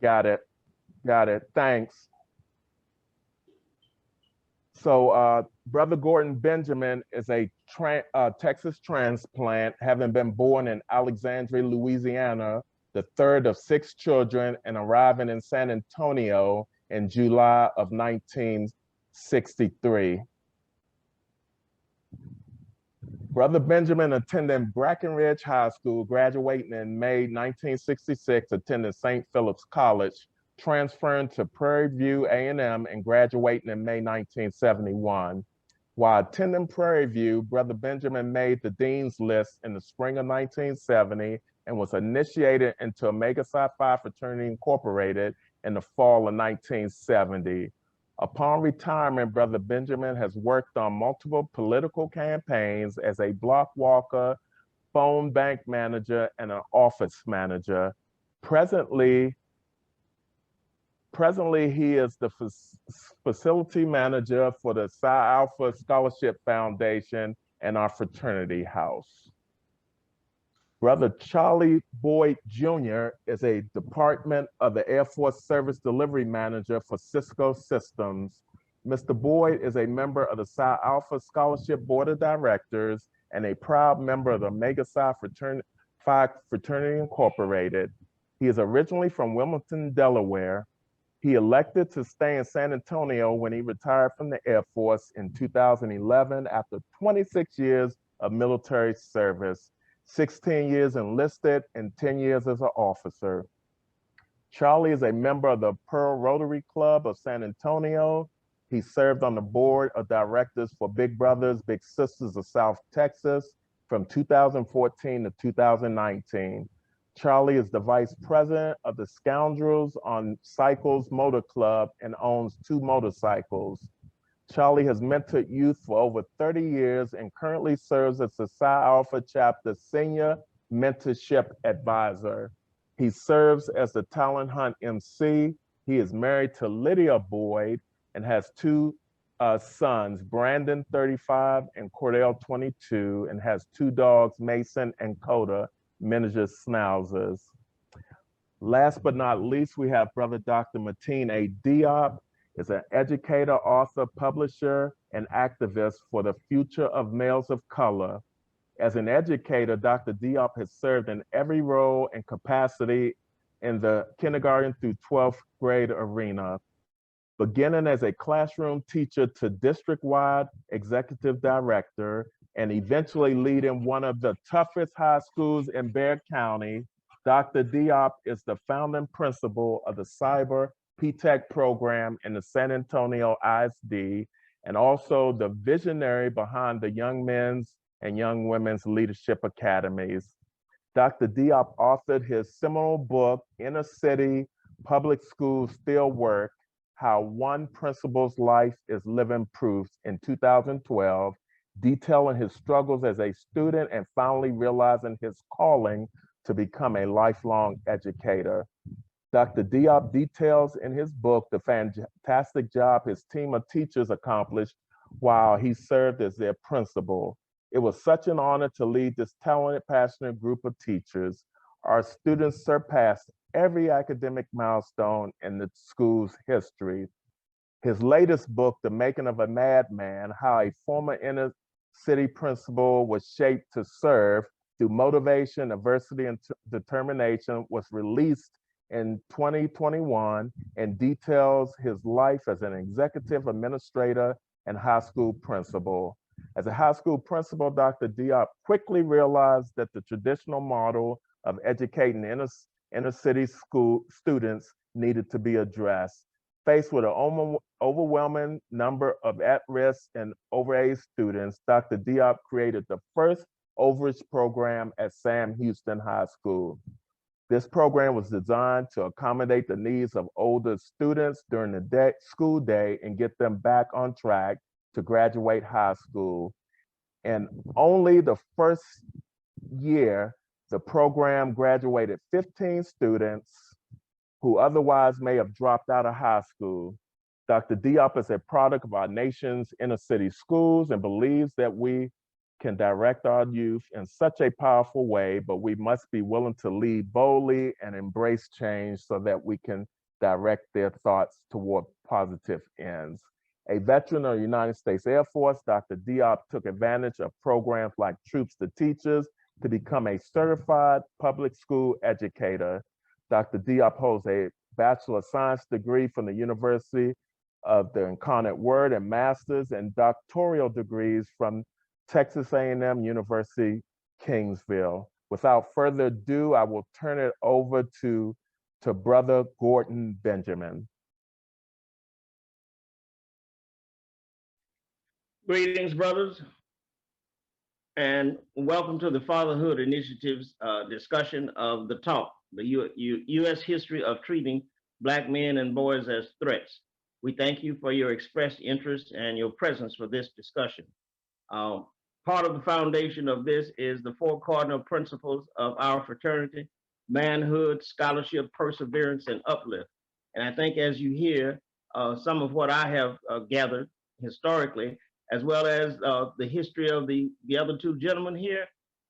Got it. Got it. Thanks. So, Brother Gordon Benjamin is a Texas transplant, having been born in Alexandria, Louisiana, the third of six children, and arriving in San Antonio in July of 1963. Brother Benjamin attended Brackenridge High School, graduating in May 1966, attending St. Philip's College, transferring to Prairie View A&M and graduating in May 1971. While attending Prairie View, Brother Benjamin made the Dean's List in the spring of 1970 and was initiated into Omega Psi Phi Fraternity Incorporated in the fall of 1970. Upon retirement, Brother Benjamin has worked on multiple political campaigns as a block walker, phone bank manager, and an office manager. Presently, he is the facility manager for the Psi Alpha Scholarship Foundation and our fraternity house. Brother Charlie Boyd Jr. is a Department of the Air Force Service Delivery Manager for Cisco Systems. Mr. Boyd is a member of the Psi Alpha Scholarship Board of Directors and a proud member of the Omega Psi Fraternity Incorporated. He is originally from Wilmington, Delaware. He elected to stay in San Antonio when he retired from the Air Force in 2011 after 26 years of military service. 16 years enlisted and 10 years as an officer. Charlie is a member of the Pearl Rotary Club of San Antonio. He served on the board of directors for Big Brothers Big Sisters of South Texas from 2014 to 2019. Charlie is the vice president of the Scoundrels on Cycles Motor Club and owns 2 motorcycles. Charlie has mentored youth for over 30 years and currently serves as the Psi Alpha Chapter Senior Mentorship Advisor. He serves as the Talent Hunt MC. He is married to Lydia Boyd and has 2 sons, Brandon, 35, and Cordell, 22, and has 2 dogs, Mason and Coda, miniature schnauzers. Last but not least, we have Brother Dr. Mateen A. Diop, is an educator, author, publisher, and activist for the future of males of color. As an educator, Dr. Diop has served in every role and capacity in the kindergarten through 12th grade arena, beginning as a classroom teacher to district-wide executive director, and eventually leading one of the toughest high schools in Bexar County. Dr. Diop is the founding principal of the Cyber P-Tech program in the San Antonio ISD, and also the visionary behind the Young Men's and Young Women's Leadership Academies. Dr. Diop authored his seminal book, Inner City Public Schools Still Work, How One Principal's Life is Living Proof in 2012, detailing his struggles as a student and finally realizing his calling to become a lifelong educator. Dr. Diop details in his book the fantastic job his team of teachers accomplished while he served as their principal. It was such an honor to lead this talented, passionate group of teachers. Our students surpassed every academic milestone in the school's history. His latest book, The Making of a Madman, How a Former Inner City Principal Was Shaped to Serve Through Motivation, Adversity, and Determination, was released in 2021 and details his life as an executive administrator and high school principal. As a high school principal, Dr. Diop quickly realized that the traditional model of educating inner city school students needed to be addressed. Faced with an overwhelming number of at-risk and overage students, Dr. Diop created the first overage program at Sam Houston High School. This program was designed to accommodate the needs of older students during the school day and get them back on track to graduate high school. And only the first year, the program graduated 15 students who otherwise may have dropped out of high school. Dr. Diop is a product of our nation's inner city schools and believes that we can direct our youth in such a powerful way, but we must be willing to lead boldly and embrace change so that we can direct their thoughts toward positive ends. A veteran of the United States Air Force, Dr. Diop took advantage of programs like Troops to Teachers to become a certified public school educator. Dr. Diop holds a Bachelor of Science degree from the University of the Incarnate Word and master's and doctoral degrees from Texas A&M University, Kingsville. Without further ado, I will turn it over to Brother Gordon Benjamin. Greetings, brothers, and welcome to the Fatherhood Initiative's discussion of the talk, the U.S. history of treating Black men and boys as threats. We thank you for your expressed interest and your presence for this discussion. Part of the foundation of this is the 4 cardinal principles of our fraternity: manhood, scholarship, perseverance, and uplift. And I think as you hear some of what I have gathered historically, as well as the history of the other 2 gentlemen here,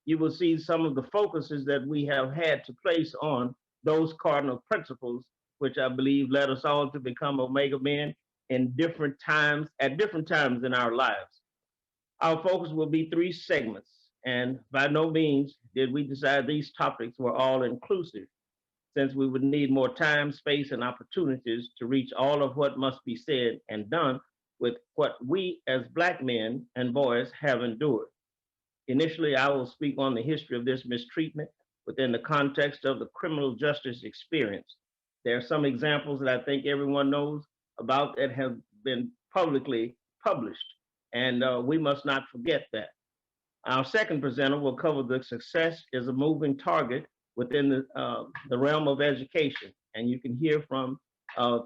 you will see some of the focuses that we have had to place on those cardinal principles, which I believe led us all to become Omega men in different times, at different times in our lives. Our focus will be 3 segments, and by no means did we decide these topics were all inclusive, since we would need more time, space, and opportunities to reach all of what must be said and done with what we as Black men and boys have endured. Initially, I will speak on the history of this mistreatment within the context of the criminal justice experience. There are some examples that I think everyone knows about that have been publicly published, and we must not forget that. Our second presenter will cover the success is a moving target within the realm of education, and you can hear from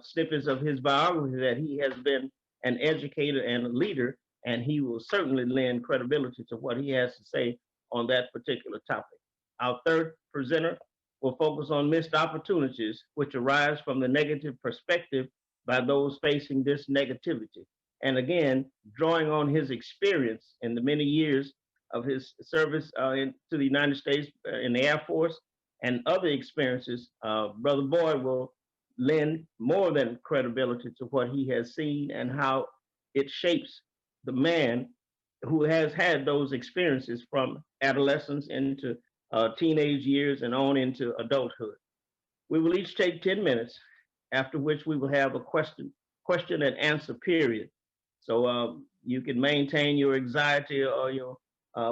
snippets of his biography that he has been an educator and a leader, and he will certainly lend credibility to what he has to say on that particular topic. Our third presenter will focus on missed opportunities which arise from the negative perspective by those facing this negativity. And again, drawing on his experience in the many years of his service to the United States in the Air Force and other experiences, Brother Boyd will lend more than credibility to what he has seen and how it shapes the man who has had those experiences from adolescence into teenage years and on into adulthood. We will each take 10 minutes, after which we will have a question and answer period. So you can maintain your anxiety or your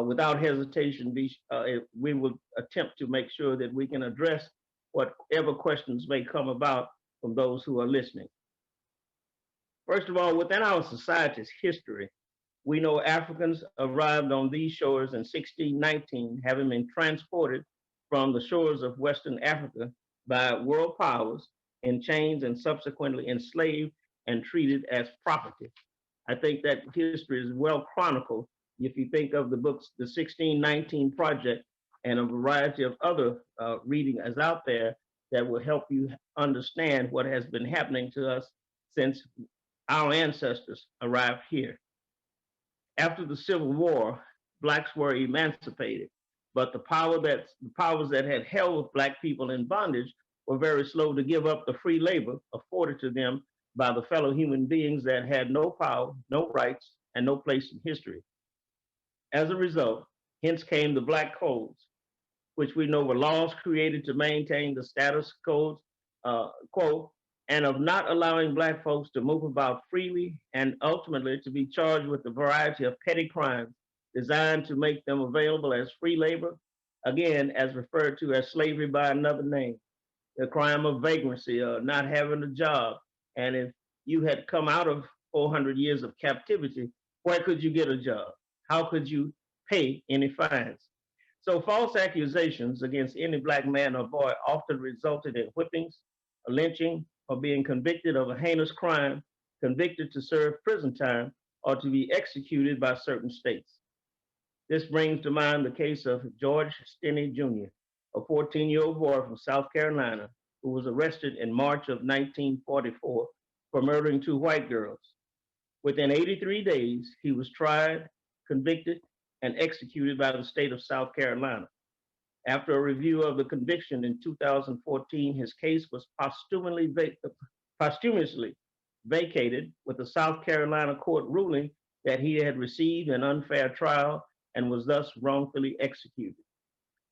without hesitation. We will attempt to make sure that we can address whatever questions may come about from those who are listening. First of all, within our society's history, we know Africans arrived on these shores in 1619, having been transported from the shores of Western Africa by world powers in chains and subsequently enslaved and treated as property. I think that history is well chronicled if you think of the books, the 1619 Project, and a variety of other reading is out there that will help you understand what has been happening to us since our ancestors arrived here. After the Civil War, Blacks were emancipated, but the powers that had held Black people in bondage were very slow to give up the free labor afforded to them by the fellow human beings that had no power, no rights, and no place in history. As a result, hence came the Black Codes, which we know were laws created to maintain the status quo and of not allowing Black folks to move about freely and ultimately to be charged with a variety of petty crimes designed to make them available as free labor, again, as referred to as slavery by another name. The crime of vagrancy, not having a job. And if you had come out of 400 years of captivity, where could you get a job? How could you pay any fines? So false accusations against any Black man or boy often resulted in whippings, a lynching, or being convicted of a heinous crime, convicted to serve prison time, or to be executed by certain states. This brings to mind the case of George Stinney Jr., a 14-year-old boy from South Carolina who was arrested in March of 1944 for murdering 2 white girls. Within 83 days, he was tried, convicted, and executed by the state of South Carolina. After a review of the conviction in 2014, his case was posthumously vacated, with the South Carolina court ruling that he had received an unfair trial and was thus wrongfully executed.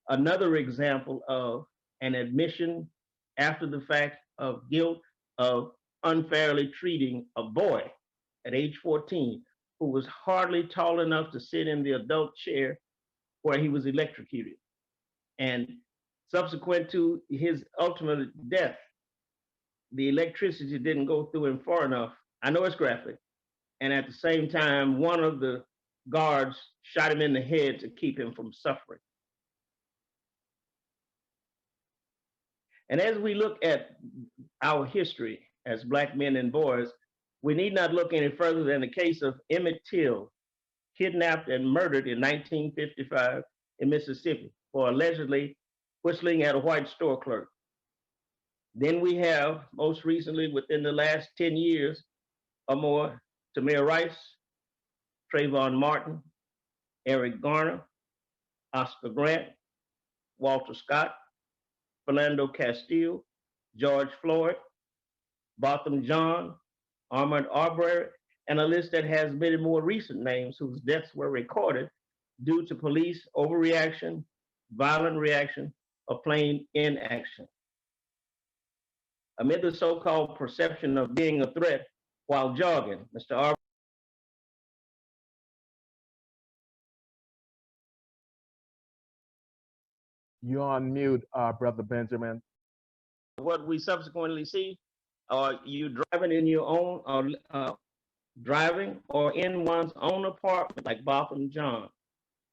Another example of an admission after the fact of guilt of unfairly treating a boy at age 14 who was hardly tall enough to sit in the adult chair where he was electrocuted. And subsequent to his ultimate death, the electricity didn't go through him far enough. I know it's graphic. And at the same time, one of the guards shot him in the head to keep him from suffering. And as we look at our history as Black men and boys, we need not look any further than the case of Emmett Till, kidnapped and murdered in 1955 in Mississippi for allegedly whistling at a white store clerk. Then we have, most recently, within the last 10 years or more, Tamir Rice, Trayvon Martin, Eric Garner, Oscar Grant, Walter Scott, Philando Castile, George Floyd, Botham Jean, Ahmaud Arbery, and a list that has many more recent names whose deaths were recorded due to police overreaction, violent reaction, or plain inaction. Amid the so-called perception of being a threat while jogging, Mr. Arbery. You're on mute, Brother Benjamin. What we subsequently see are you driving in your own, driving or in one's own apartment, like Botham Jean,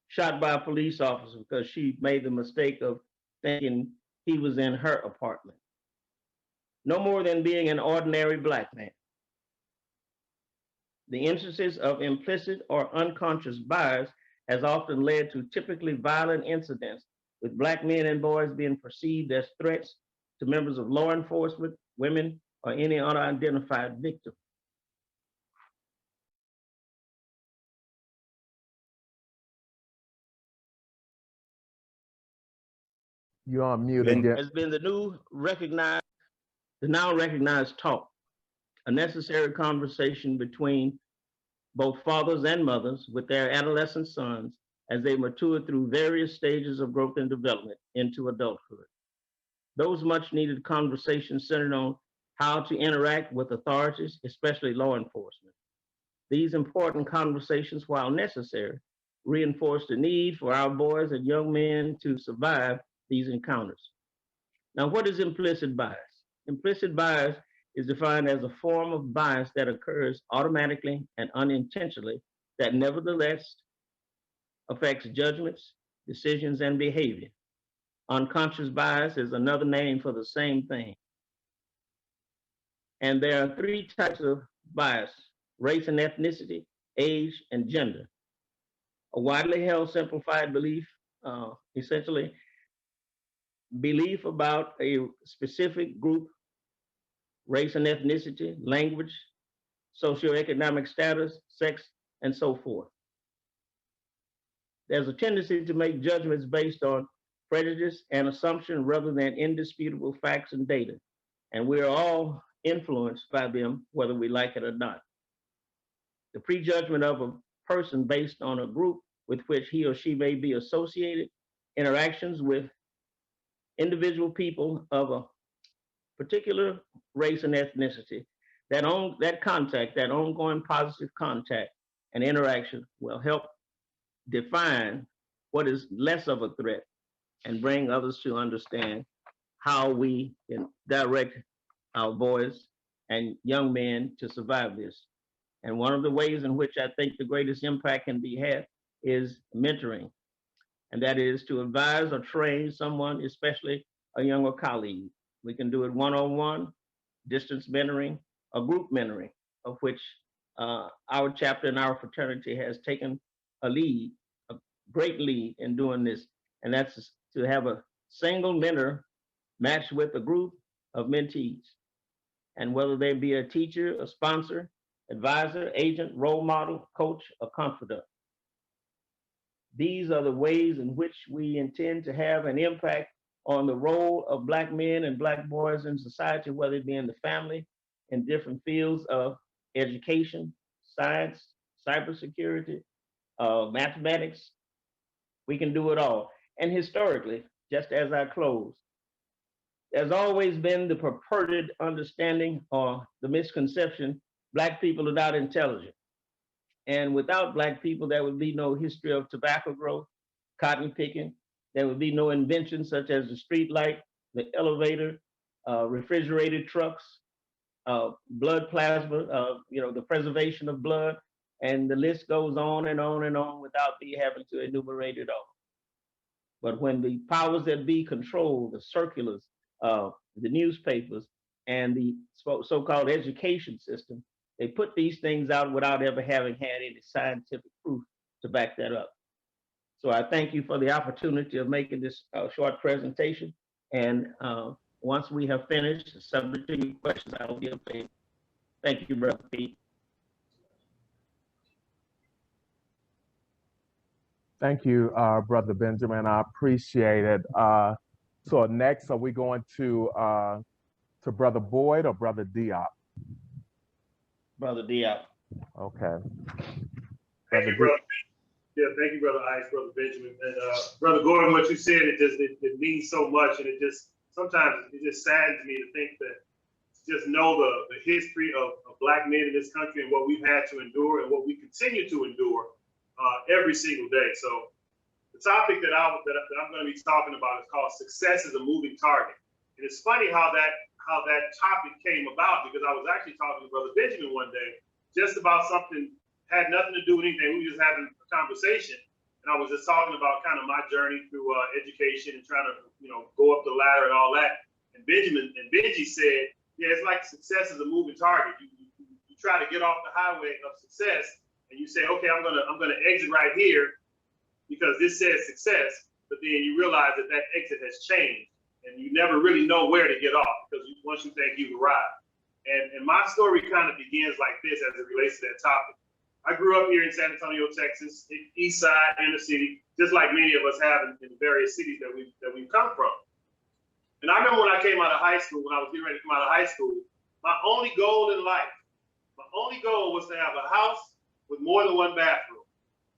shot by a police officer because she made the mistake of thinking he was in her apartment. No more than being an ordinary Black man. The instances of implicit or unconscious bias has often led to typically violent incidents, with Black men and boys being perceived as threats to members of law enforcement, women, or any unidentified victim. You're on mute again. Has been the now recognized talk, a necessary conversation between both fathers and mothers with their adolescent sons as they mature through various stages of growth and development into adulthood. Those much needed conversations centered on how to interact with authorities, especially law enforcement. These important conversations, while necessary, reinforce the need for our boys and young men to survive these encounters. Now, what is implicit bias? Implicit bias is defined as a form of bias that occurs automatically and unintentionally that nevertheless affects judgments, decisions, and behavior. Unconscious bias is another name for the same thing. And there are three types of bias: race and ethnicity, age, and gender. A widely held simplified belief, essentially, belief about a specific group, race and ethnicity, language, socioeconomic status, sex, and so forth. There's a tendency to make judgments based on prejudice and assumption rather than indisputable facts and data. And we're all influenced by them, whether we like it or not. The prejudgment of a person based on a group with which he or she may be associated, interactions with individual people of a particular race and ethnicity, that ongoing positive contact and interaction will help define what is less of a threat and bring others to understand how we can direct our boys and young men to survive this. And one of the ways in which I think the greatest impact can be had is mentoring. And that is to advise or train someone, especially a younger colleague. We can do it one-on-one, distance mentoring, or group mentoring, of which our chapter in our fraternity has taken a great lead in doing this. And that's to have a single mentor matched with a group of mentees. And whether they be a teacher, a sponsor, advisor, agent, role model, coach, or confidant. These are the ways in which we intend to have an impact on the role of Black men and Black boys in society, whether it be in the family, in different fields of education, science, cybersecurity, mathematics. We can do it all. And historically, just as I close, there's always been the purported understanding or the misconception Black people are not intelligent. And without Black people, there would be no history of tobacco growth, cotton picking. There would be no inventions such as the street light, the elevator, refrigerated trucks, blood plasma, the preservation of blood, and the list goes on and on and on without me having to enumerate it all. But when the powers that be control the circulars, the newspapers, and the so-called education system, they put these things out without ever having had any scientific proof to back that up. So I thank you for the opportunity of making this short presentation. And once we have finished, subject to your questions, I will be available. Thank you, Brother Pete. Thank you, Brother Benjamin. I appreciate it. So next, are we going to Brother Boyd or Brother Diop? Brother Diop. Okay. Thank you, brother. Yeah, thank you, Brother Ice, Brother Benjamin. And Brother Gordon, what you said, it means so much. And sometimes it just saddens me to think that just know the history of Black men in this country and what we've had to endure and what we continue to endure every single day. So the topic that I'm going to be talking about is called "Success is a Moving Target." And it's funny how that topic came about, because I was actually talking to Brother Benjamin one day just about something had nothing to do with anything. We were just having a conversation, and I was just talking about kind of my journey through education and trying to go up the ladder and all that. And Benji said, "Yeah, it's like success is a moving target. You try to get off the highway of success, and you say, okay, I'm gonna exit right here because this says success, but then you realize that exit has changed, and you never really know where to get off because once you think you've arrived." And my story kind of begins like this as it relates to that topic. I grew up here in San Antonio, Texas, east side, inner city, just like many of us have in the various cities that we've come from. And I remember when I came out of high school, when I was getting ready to come out of high school, my only goal in life, was to have a house with more than one bathroom.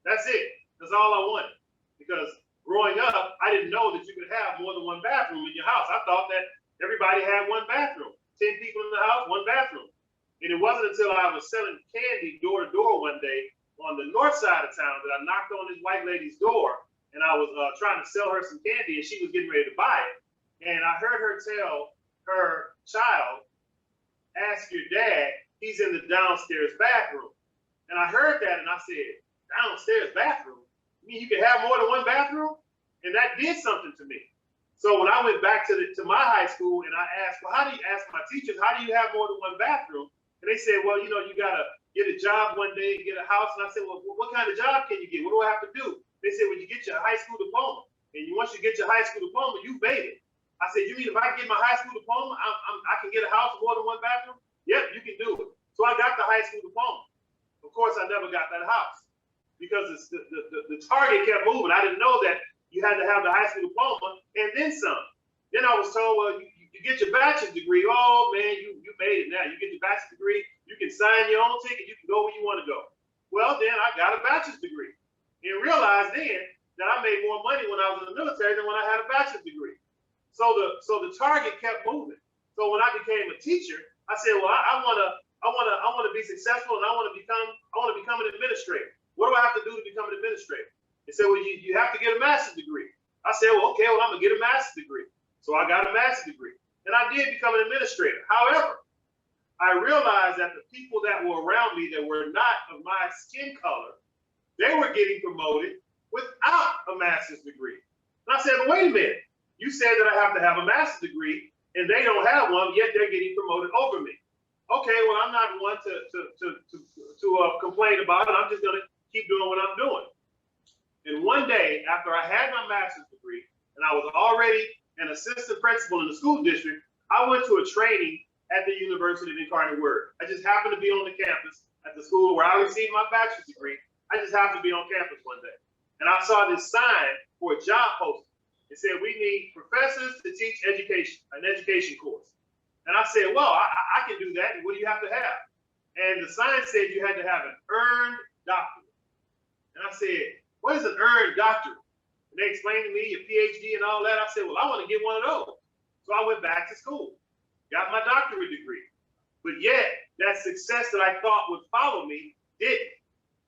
That's it. That's all I wanted. Because growing up, I didn't know that you could have more than one bathroom in your house. I thought that everybody had one bathroom. 10 people in the house, one bathroom. And it wasn't until I was selling candy door to door one day on the north side of town that I knocked on this white lady's door, and I was trying to sell her some candy, and she was getting ready to buy it. And I heard her tell her child, "Ask your dad, he's in the downstairs bathroom." And I heard that, and I said, "Downstairs bathroom? You mean you can have more than one bathroom?" And that did something to me. So when I went back to my high school and I asked, well, how do you ask my teachers, how do you have more than one bathroom? And they said, well, you got to get a job one day and get a house. And I said, well, what kind of job can you get? What do I have to do? They said, well, you get your high school diploma. And once you get your high school diploma, you made it. I said, you mean if I get my high school diploma, I can get a house with more than one bathroom? Yep, you can do it. So I got the high school diploma. Of course, I never got that house because the target kept moving. I didn't know that you had to have the high school diploma and then some. Then I was told, well, you get your bachelor's degree. Oh, man, you made it now. You get your bachelor's degree. You can sign your own ticket. You can go where you want to go. Well, then I got a bachelor's degree and realized then that I made more money when I was in the military than when I had a bachelor's degree. So the target kept moving. So when I became a teacher, I said, well, I want to be successful, and I want to become an administrator. What do I have to do to become an administrator? They said, well, you have to get a master's degree. I said, well, okay, I'm going to get a master's degree. So I got a master's degree. And I did become an administrator. However, I realized that the people that were around me that were not of my skin color, they were getting promoted without a master's degree. And I said, but wait a minute. You said that I have to have a master's degree, and they don't have one, yet they're getting promoted over me. Okay, well, I'm not one to complain about it. I'm just going to keep doing what I'm doing. And one day, after I had my master's degree, and I was already an assistant principal in the school district, I went to a training at the University of Incarnate Word. I just happened to be on the campus at the school where I received my bachelor's degree. I just happened to be on campus one day. and I saw this sign for a job posting. It said, we need professors to teach education, an education course. And I said, well, I can do that. And what do you have to have? And the sign said you had to have an earned doctorate. And I said, what is an earned doctorate? And they explained to me your PhD and all that. I said, well, I want to get one of those. So I went back to school, got my doctorate degree. But yet, that success that I thought would follow me didn't.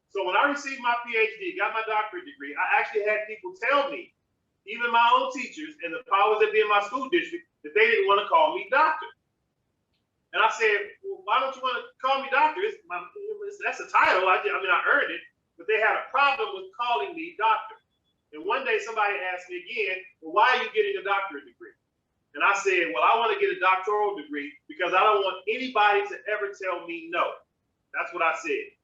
So when I received my PhD, got my doctorate degree, I actually had people tell me, even my own teachers and the powers that be in my school district, that they didn't want to call me doctor. And I said, well, why don't you want to call me doctor? That's a title. I earned it, but they had a problem with calling me doctor. And one day somebody asked me again, well, why are you getting a doctorate degree? And I said, well, I want to get a doctoral degree because I don't want anybody to ever tell me no. That's what I said.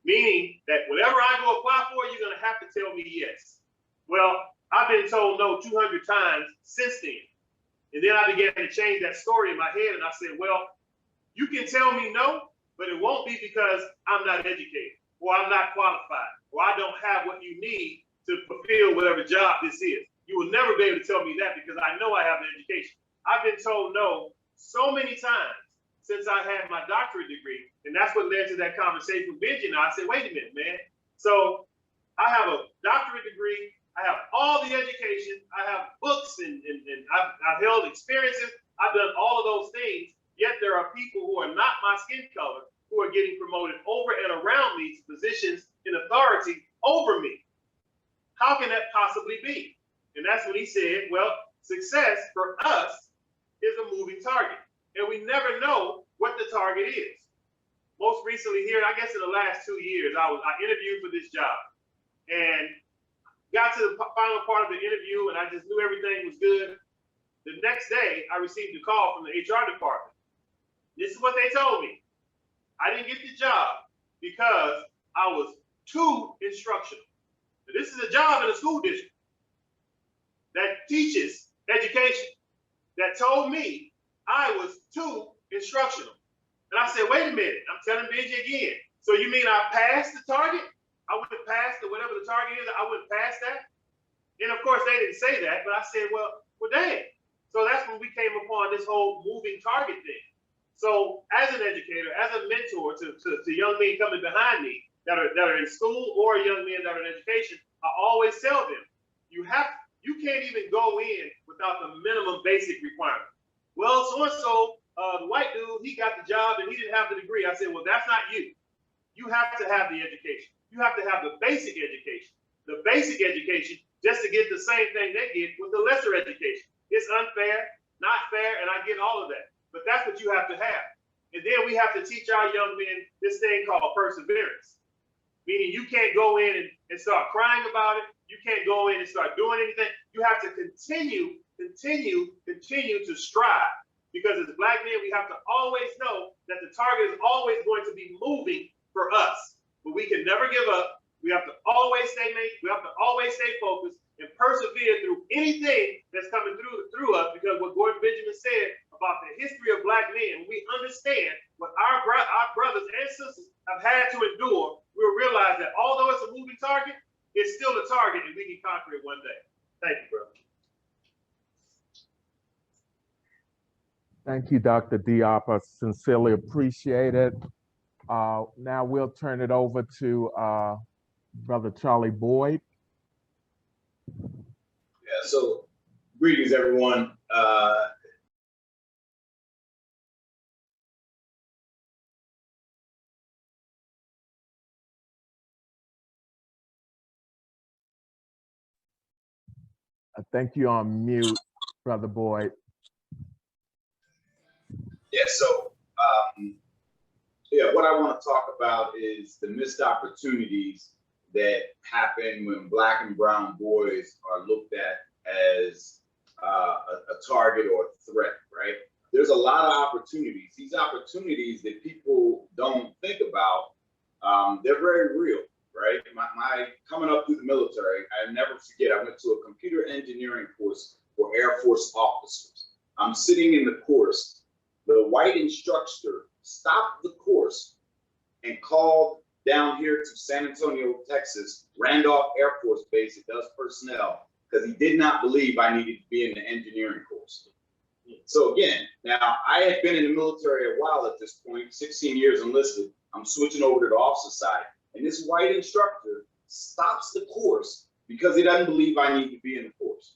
Meaning that whatever I go apply for, you're going to have to tell me yes. Well, I've been told no 200 times since then. And then I began to change that story in my head. And I said, well, you can tell me no, but it won't be because I'm not educated or I'm not qualified or I don't have what you need to fulfill whatever job this is. You will never be able to tell me that because I know I have an education. I've been told no so many times since I had my doctorate degree. And that's what led to that conversation with Benji. And I said, wait a minute, man. So I have a doctorate degree. I have all the education. I have books and I've held experiences. I've done all of those things. Yet there are people who are not my skin color who are getting promoted over and around me to positions in authority over me. How can that possibly be? And that's when he said, well, success for us is a moving target. And we never know what the target is. Most recently here, I guess in the last 2 years, I interviewed for this job and got to the final part of the interview and I just knew everything was good. The next day, I received a call from the HR department. This is what they told me. I didn't get the job because I was too instructional. Now, this is a job in a school district that teaches education that told me I was too instructional. And I said, wait a minute, I'm telling Benji again. So you mean I passed the target? I went past whatever the target is, I went past that? And of course they didn't say that, but I said, well dang. So that's when we came upon this whole moving target thing. So as an educator, as a mentor to young men coming behind me that are in school or young men that are in education, I always tell them, you can't even go in without the minimum basic requirement. Well, so-and-so, the white dude, he got the job and he didn't have the degree. I said, well, that's not you. You have to have the education. You have to have the basic education. The basic education just to get the same thing they get with the lesser education. It's unfair, not fair, and I get all of that. But that's what you have to have. And then we have to teach our young men this thing called perseverance. Meaning you can't go in and start crying about it. You can't go in and start doing anything. You have to continue to strive. Because as Black men, we have to always know that the target is always going to be moving for us. But we can never give up. We have to always stay focused and persevere through anything that's coming through us. Because what Gordon Benjamin said about the history of Black men, we understand what our brothers and sisters have had to endure. We'll realize that although it's a moving target, it's still a target and we can conquer it one day. Thank you, brother. Thank you, Dr. Diop. I sincerely appreciate it. Now we'll turn it over to Brother Charlie Boyd. Yeah, so greetings, everyone. I think you're on mute, Brother Boyd. Yeah, so what I want to talk about is the missed opportunities that happen when Black and brown boys are looked at as a target or a threat, right? There's a lot of opportunities. These opportunities that people don't think about, they're very real, right? My coming up through the military, I never forget, I went to a computer engineering course for Air Force officers. I'm sitting in the course. The white instructor stopped the course and called down here to San Antonio, Texas, Randolph Air Force Base. It does personnel because he did not believe I needed to be in the engineering course. So again, now I had been in the military a while at this point, 16 years enlisted. I'm switching over to the officer side, and this white instructor stops the course because he doesn't believe I need to be in the course.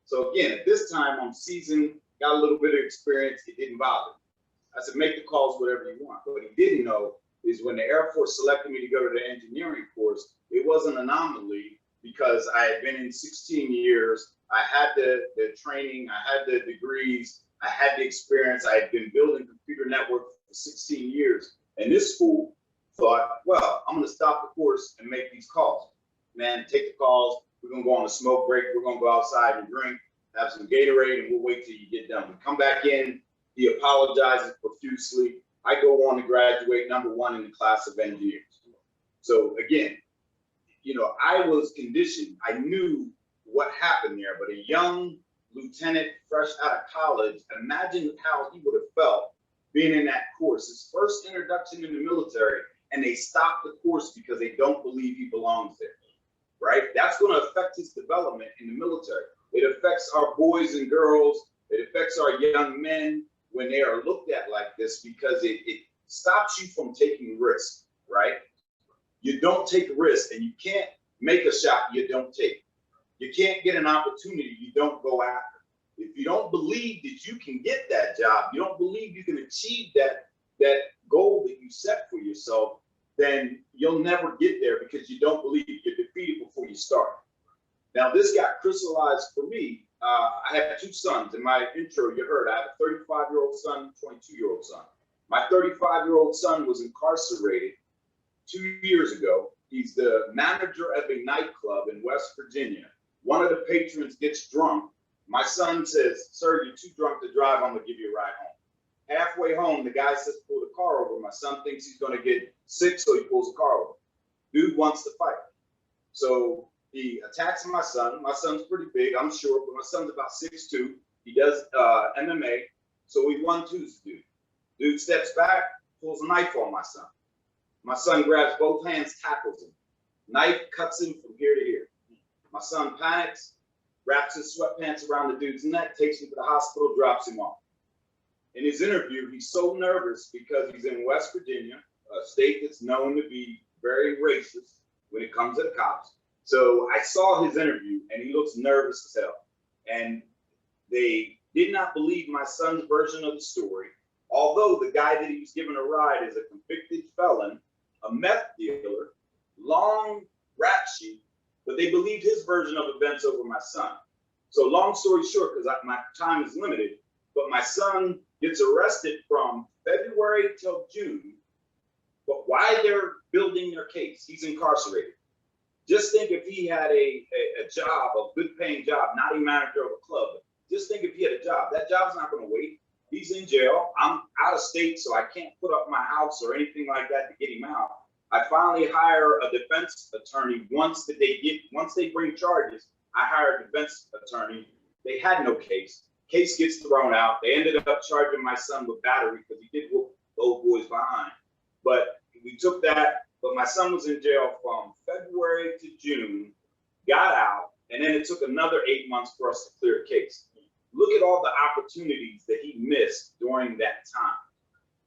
So again, at this time, I'm seasoned, got a little bit of experience. It didn't bother me. I said, make the calls whatever you want. But what he didn't know is when the Air Force selected me to go to the engineering course, it was an anomaly because I had been in 16 years. I had the training, I had the degrees, I had the experience. I had been building computer networks for 16 years. And this fool thought, well, I'm going to stop the course and make these calls. Man, take the calls. We're going to go on a smoke break. We're going to go outside and drink, have some Gatorade, and we'll wait till you get done. We come back in. He apologizes profusely. I go on to graduate #1 in the class of engineers. So again, I was conditioned. I knew what happened there, but a young lieutenant fresh out of college, imagine how he would have felt being in that course, his first introduction in the military, and they stop the course because they don't believe he belongs there, right? That's going to affect his development in the military. It affects our boys and girls. It affects our young men when they are looked at like this because it stops you from taking risks, right? You don't take risks, and you can't make a shot you don't take. You can't get an opportunity you don't go after. If you don't believe that you can get that job, you don't believe you can achieve that goal that you set for yourself, then you'll never get there because you don't believe you're defeated before you start. Now, this got crystallized for me. I have 2 sons. In my intro, you heard I have a 35-year-old son, 22-year-old son. My 35-year-old son was incarcerated 2 years ago. He's the manager of a nightclub in West Virginia. One of the patrons gets drunk. My son says, "Sir, you're too drunk to drive. I'm going to give you a ride home." Halfway home, the guy says, "Pull the car over." My son thinks he's going to get sick, so he pulls the car over. Dude wants to fight. So he attacks my son. My son's pretty big, I'm sure, but my son's about 6'2". He does MMA. So he 1-2s the dude. Dude steps back, pulls a knife on my son. My son grabs both hands, tackles him. Knife cuts him from here to here. My son panics, wraps his sweatpants around the dude's neck, takes him to the hospital, drops him off. In his interview, he's so nervous because he's in West Virginia, a state that's known to be very racist when it comes to the cops. So I saw his interview, and he looks nervous as hell. And they did not believe my son's version of the story, although the guy that he was giving a ride is a convicted felon, a meth dealer, long rap sheet, but they believed his version of events over my son. So long story short, because my time is limited, but my son gets arrested from February till June. But while they're building their case, he's incarcerated. Just think if he had a job, a good paying job, not a manager of a club. Just think if he had a job. That job's not going to wait. He's in jail. I'm out of state, so I can't put up my house or anything like that to get him out. I finally hire a defense attorney once they bring charges. I hire a defense attorney. They had no case. Case gets thrown out. They ended up charging my son with battery because he did whoop the old boys behind. But we took that. But my son was in jail from February to June, got out, and then it took another 8 months for us to clear the case. Look at all the opportunities that he missed during that time,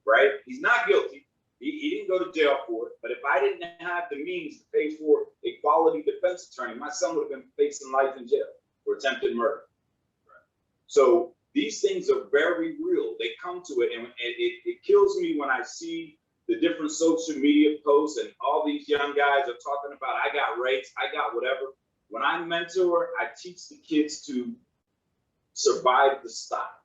right? He's not guilty. He didn't go to jail for it. But if I didn't have the means to pay for a quality defense attorney, my son would have been facing life in jail for attempted murder. So these things are very real. They come to it, and it kills me when I see the different social media posts and all these young guys are talking about, I got rights, I got whatever. When I mentor, I teach the kids to survive the stop.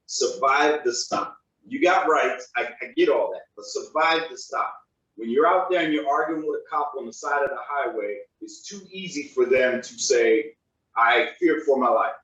Survive the stop. You got rights, I get all that, but survive the stop. When you're out there and you're arguing with a cop on the side of the highway, it's too easy for them to say, I fear for my life.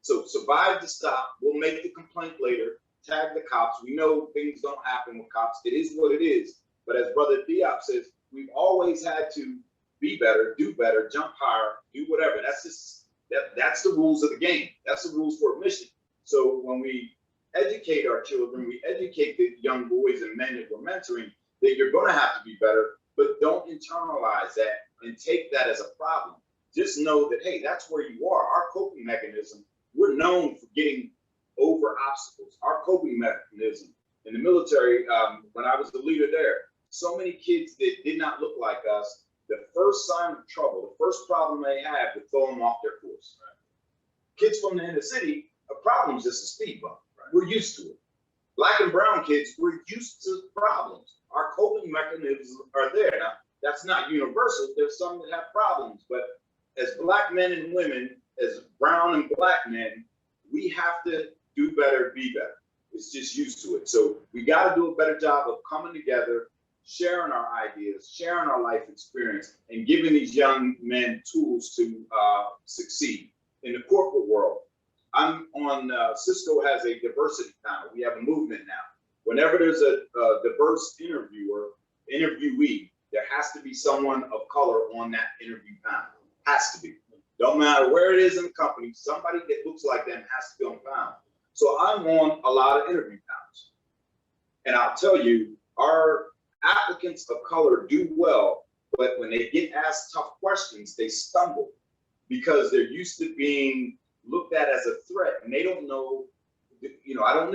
So survive the stop. We'll make the complaint later. Tag the cops. We know things don't happen with cops. It is what it is. But as Brother Diop says, we've always had to be better, do better, jump higher, do whatever. That's the rules of the game. That's the rules for admission. So when we educate our children, we educate the young boys and men that we're mentoring, that you're going to have to be better, but don't internalize that and take that as a problem. Just know that, hey, that's where you are. Our coping mechanism, we're known for getting over obstacles. Our coping mechanism in the military, when I was the leader there, so many kids that did not look like us, the first sign of trouble, the first problem they had would throw them off their course. Kids from the inner city, a problem is just a speed bump. We're used to it. Black and brown kids, we're used to problems. Our coping mechanisms are there. Now, that's not universal. There's some that have problems, but as Black men and women, as brown and Black men, we have to do better, be better. It's just used to it. So we got to do a better job of coming together, sharing our ideas, sharing our life experience, and giving these young men tools to succeed. In the corporate world, I'm on, Cisco has a diversity panel. We have a movement now. Whenever there's a diverse interviewee, there has to be someone of color on that interview panel. Has to be. Don't matter where it is in the company, somebody that looks like them has to be on the panel. So I'm on a lot of interview panels. And I'll tell you, our applicants of color do well, but when they get asked tough questions, they stumble because they're used to being looked at as a threat, and they don't know, you know, I don't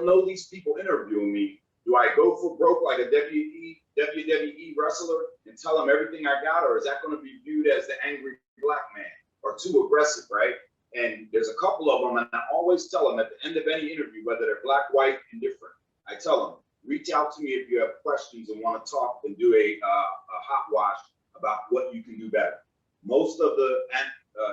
know these people interviewing me. Do I go for broke like a WWE wrestler and tell them everything I got, or is that going to be viewed as the angry Black man or too aggressive, right? And there's a couple of them, and I always tell them at the end of any interview, whether they're Black, white, indifferent, I tell them, reach out to me if you have questions and want to talk and do a hot wash about what you can do better. Most of the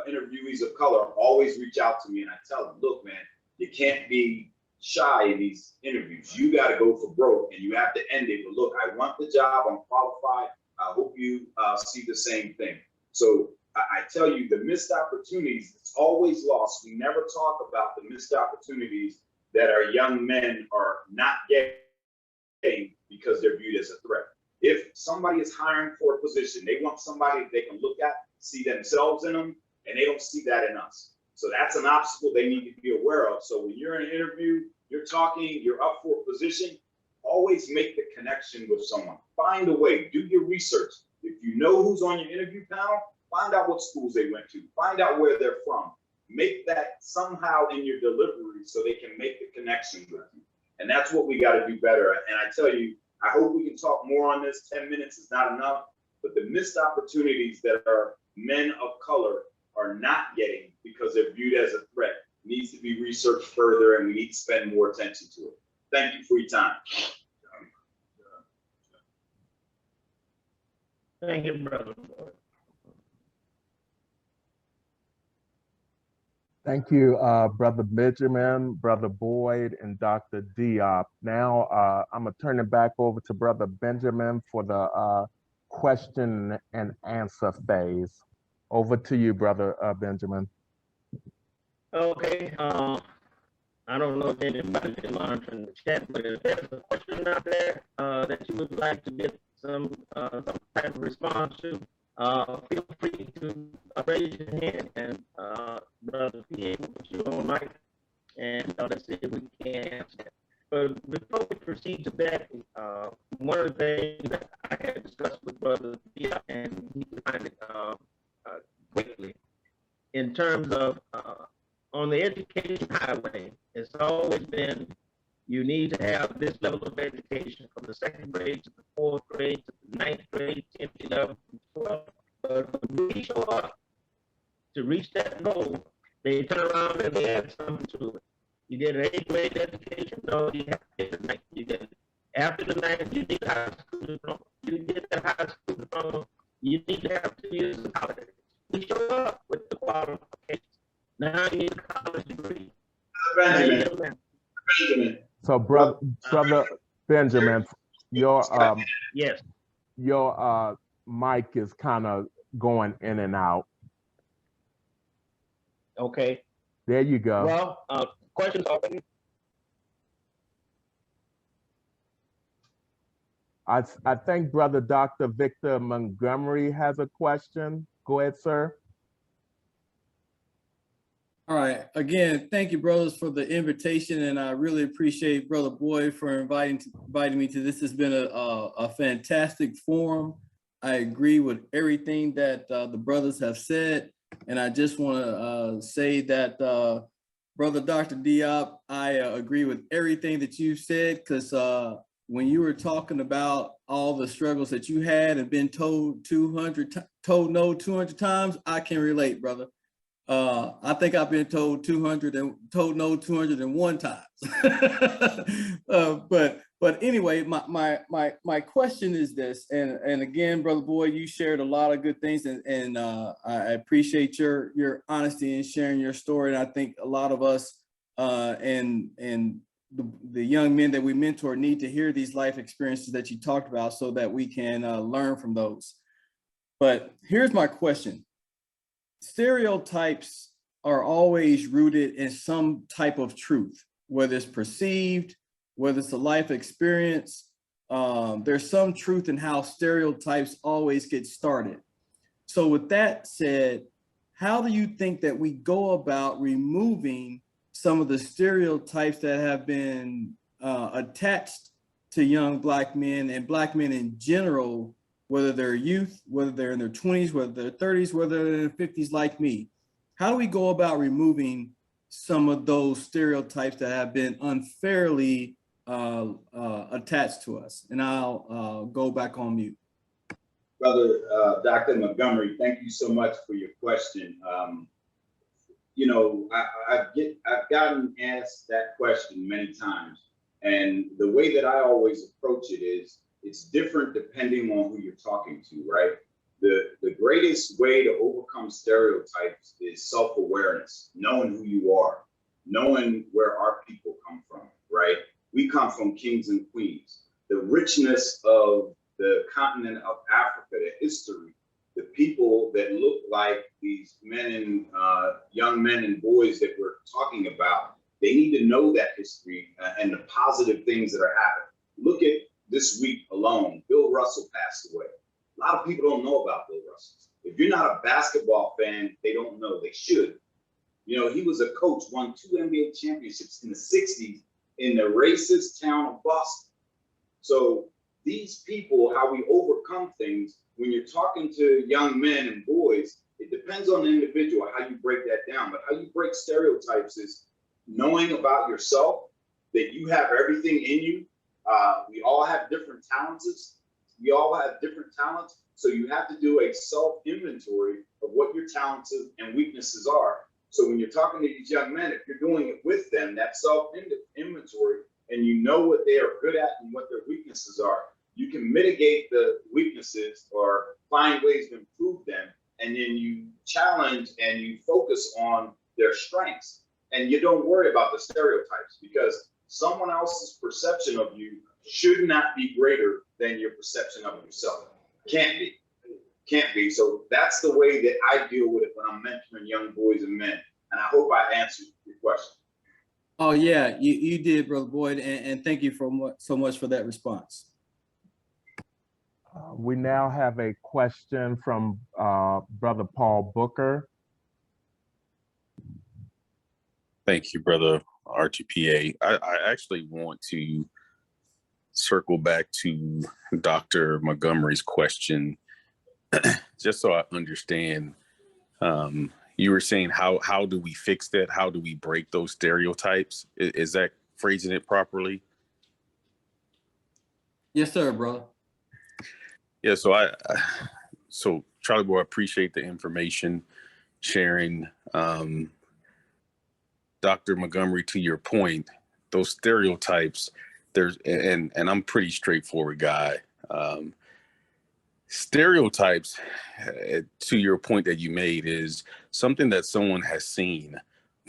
interviewees of color always reach out to me, and I tell them, look, man, you can't be shy in these interviews. You got to go for broke, and you have to end it. But look, I want the job. I'm qualified. I hope you see the same thing. So I tell you, the missed opportunities, it's always lost. We never talk about the missed opportunities that our young men are not getting because they're viewed as a threat. If somebody is hiring for a position, they want somebody they can look at, see themselves in them, and they don't see that in us. So that's an obstacle they need to be aware of. So when you're in an interview, you're talking, you're up for a position, always make the connection with someone. Find a way, do your research. If you know who's on your interview panel, find out what schools they went to, find out where they're from. Make that somehow in your delivery so they can make the connection with you. And that's what we got to do better. And I tell you, I hope we can talk more on this. 10 minutes is not enough, but the missed opportunities that our men of color are not getting because they're viewed as a threat needs to be researched further, and we need to spend more attention to it. Thank you for your time. Thank you, brother. Thank you, Brother Benjamin, Brother Boyd, and Dr. Diop. Now, I'm going to turn it back over to Brother Benjamin for the question and answer phase. Over to you, Brother Benjamin. Okay. I don't know if anybody's been monitoring the chat, but if there's a question out there that you would like to get some type of response to, feel free to raise your hand, and Brother PA will put you on mic, and let's see if we can answer that. But before we proceed to that, one of the things that I had discussed with Brother PA, and he defined it quickly, in terms of on the education highway, it's always been you need to have this level of education from the second grade to the fourth grade to the ninth grade, 10th, 11th, 12th. But when we show up to reach that goal, they turn around and they add something to it. You get an 8th grade education, no, you have to get the 9th. You get after the 9th, you need a high school diploma. You get that high school diploma, you need to have 2 years of college. We show up with the qualifications. Now you need a college degree. Benjamin. So, brother Benjamin, your yes, your mic is kind of going in and out. okay. There you go. Well, questions already. I think Brother Dr. Victor Montgomery has a question. Go ahead, sir. All right. Again, thank you, brothers, for the invitation, and I really appreciate Brother Boyd for inviting me to this. Has been a fantastic forum. I agree with everything that the brothers have said, and I just want to say that Brother Dr. Diop, I agree with everything that you said, because when you were talking about all the struggles that you had and been told no 200 times, I can relate, brother. I think I've been told no 201 times. But anyway, my question is this, and again, Brother Boyd, you shared a lot of good things, and I appreciate your honesty in sharing your story. And I think a lot of us and the young men that we mentor need to hear these life experiences that you talked about, so that we can learn from those. But here's my question. Stereotypes are always rooted in some type of truth, whether it's perceived, whether it's a life experience. There's some truth in how stereotypes always get started. So with that said, how do you think that we go about removing some of the stereotypes that have been attached to young Black men and Black men in general, whether they're youth, whether they're in their 20s, whether they're 30s, whether they're in their 50s like me? How do we go about removing some of those stereotypes that have been unfairly attached to us? And I'll go back on mute. Brother Dr. Montgomery, thank you so much for your question. You know, I've gotten asked that question many times, and the way that I always approach it is, it's different depending on who you're talking to, right? The greatest way to overcome stereotypes is self-awareness, knowing who you are, knowing where our people come from, right? We come from kings and queens. The richness of the continent of Africa, the history, the people that look like these men and young men and boys that we're talking about, they need to know that history and the positive things that are happening. Look at this week alone, Bill Russell passed away. A lot of people don't know about Bill Russell. If you're not a basketball fan, they don't know. They should. You know, he was a coach, won 2 NBA championships in the 60s in the racist town of Boston. So these people, how we overcome things, when you're talking to young men and boys, it depends on the individual, how you break that down. But how you break stereotypes is knowing about yourself, that you have everything in you. We all have different talents. We all have different talents. So you have to do a self-inventory of what your talents and weaknesses are. So when you're talking to these young men, if you're doing it with them, that self-inventory, and you know what they are good at and what their weaknesses are, you can mitigate the weaknesses or find ways to improve them. And then you challenge and you focus on their strengths. And you don't worry about the stereotypes, because someone else's perception of you should not be greater than your perception of yourself. Can't be. Can't be. So that's the way that I deal with it when I'm mentoring young boys and men. And I hope I answered your question. Oh, yeah, you did, Brother Boyd. And thank you so much for that response. We now have a question from Brother Paul Booker. Thank you, Brother RTPA. I actually want to circle back to Dr. Montgomery's question, just so I understand. You were saying, how do we fix that? How do we break those stereotypes? Is that phrasing it properly? Yes, sir, brother. Yeah, so Charlie Boy, I appreciate the information sharing. Dr. Montgomery, to your point, those stereotypes, and I'm a pretty straightforward guy. Stereotypes, to your point that you made, is something that someone has seen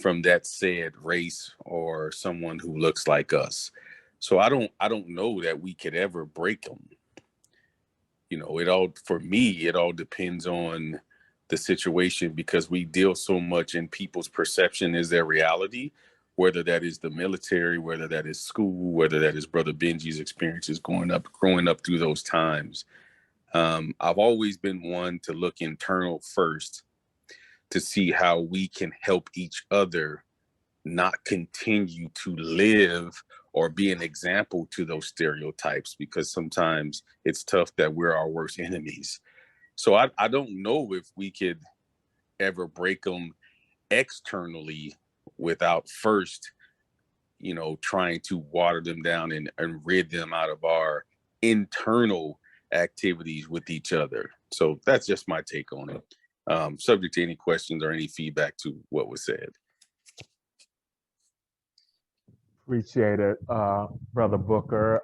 from that said race or someone who looks like us. So I don't know that we could ever break them. You know, for me, it all depends on the situation, because we deal so much in people's perception is their reality, whether that is the military, whether that is school, whether that is Brother Benji's experiences growing up through those times. I've always been one to look internal first to see how we can help each other not continue to live or be an example to those stereotypes, because sometimes it's tough that we're our worst enemies. So I don't know if we could ever break them externally without first, trying to water them down and rid them out of our internal activities with each other. So that's just my take on it. Subject to any questions or any feedback to what was said. Appreciate it, Brother Booker.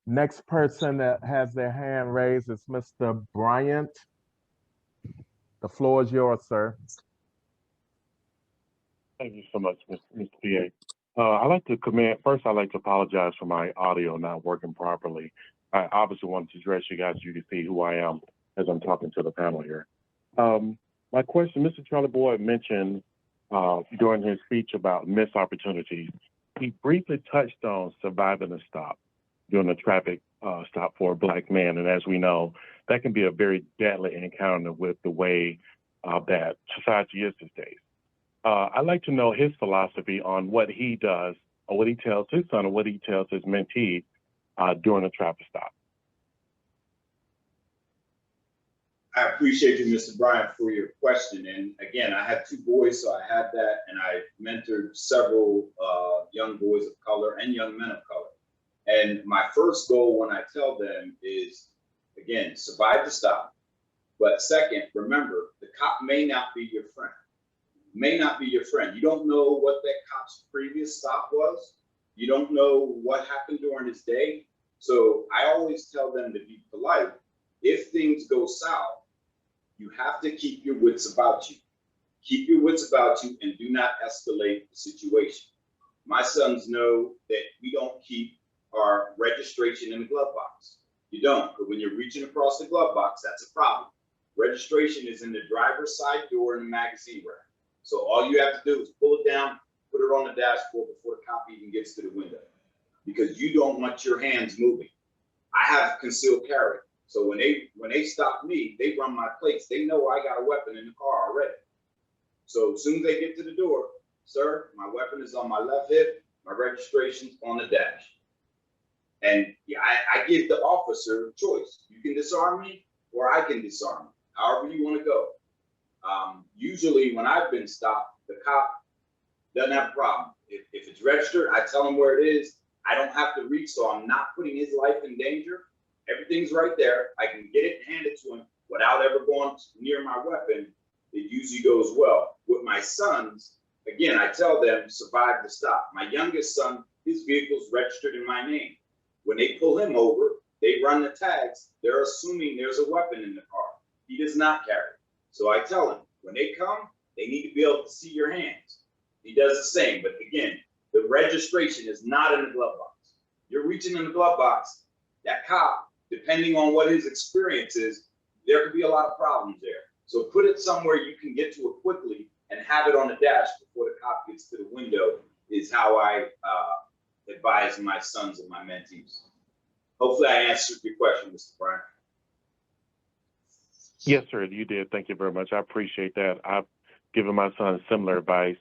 Next person that has their hand raised is Mr. Bryant. The floor is yours, sir. Thank you so much, Mr. PA. I'd like to first, I'd like to apologize for my audio not working properly. I obviously wanted to address you guys so you can see who I am as I'm talking to the panel here. My question, Mr. Charlie Boyd mentioned during his speech about missed opportunities. He briefly touched on surviving a stop during a traffic stop for a Black man. And as we know, that can be a very deadly encounter with the way that society is these days. I'd like to know his philosophy on what he does, or what he tells his son, or what he tells his mentee during a traffic stop. I appreciate you, Mr. Bryant, for your question. And again, I have 2 boys, so I had that, and I mentored several young boys of color and young men of color. And my first goal when I tell them is, again, survive the stop. But second, remember, the cop may not be your friend. May not be your friend. You don't know what that cop's previous stop was. You don't know what happened during his day. So I always tell them to be polite. If things go south, you have to keep your wits about you. Keep your wits about you and do not escalate the situation. My sons know that we don't keep our registration in the glove box. You don't, but when you're reaching across the glove box, that's a problem. Registration is in the driver's side door in the magazine rack. So all you have to do is pull it down, put it on the dashboard before the cop even gets to the window, because you don't want your hands moving. I have concealed carry. So when they stop me, they run my plates. They know I got a weapon in the car already. So as soon as they get to the door, sir, my weapon is on my left hip, my registration's on the dash. And yeah, I give the officer a choice. You can disarm me or I can disarm you, however you want to go. Usually when I've been stopped, the cop doesn't have a problem. If it's registered, I tell him where it is. I don't have to reach, so I'm not putting his life in danger. Everything's right there. I can get it and hand it to him without ever going near my weapon. It usually goes well. With my sons, again, I tell them survive the stop. My youngest son, his vehicle's registered in my name. When they pull him over, they run the tags. They're assuming there's a weapon in the car. He does not carry. So I tell him, when they come, they need to be able to see your hands. He does the same, but again, the registration is not in the glove box. You're reaching in the glove box, that cop, depending on what his experience is, there could be a lot of problems there. So put it somewhere you can get to it quickly and have it on the dash before the cop gets to the window is how I advise my sons and my mentees. Hopefully I answered your question, Mr. Bryant. Yes, sir, you did. Thank you very much. I appreciate that. I've given my son similar advice.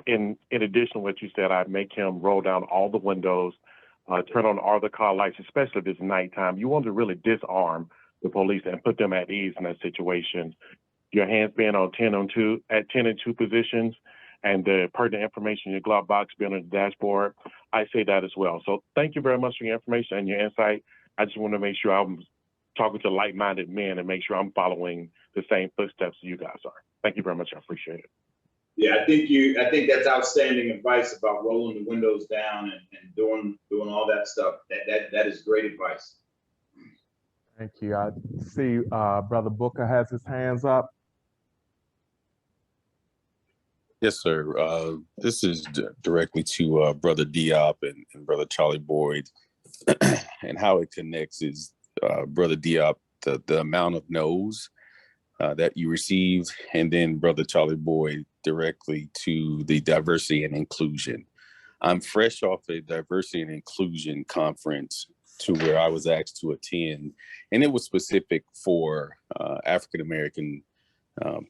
In addition to what you said, I make him roll down all the windows, turn on all the car lights, especially if it's nighttime. You want to really disarm the police and put them at ease in that situation. Your hands being on 10 and 2 positions, and the pertinent information in your glove box being on the dashboard. I say that as well. So thank you very much for your information and your insight. I just want to make sure I'm talking to like-minded men and make sure I'm following the same footsteps you guys are. Thank you very much. I appreciate it. Yeah, I think that's outstanding advice about rolling the windows down and doing all that stuff. That is great advice. Thank you. I see Brother Booker has his hands up. Yes, sir. This is directly to Brother Diop and Brother Charlie Boyd. And how it connects is, Brother Diop, the amount of no's that you received, and then Brother Charlie Boyd directly to the diversity and inclusion. I'm fresh off a diversity and inclusion conference to where I was asked to attend, and it was specific for African-American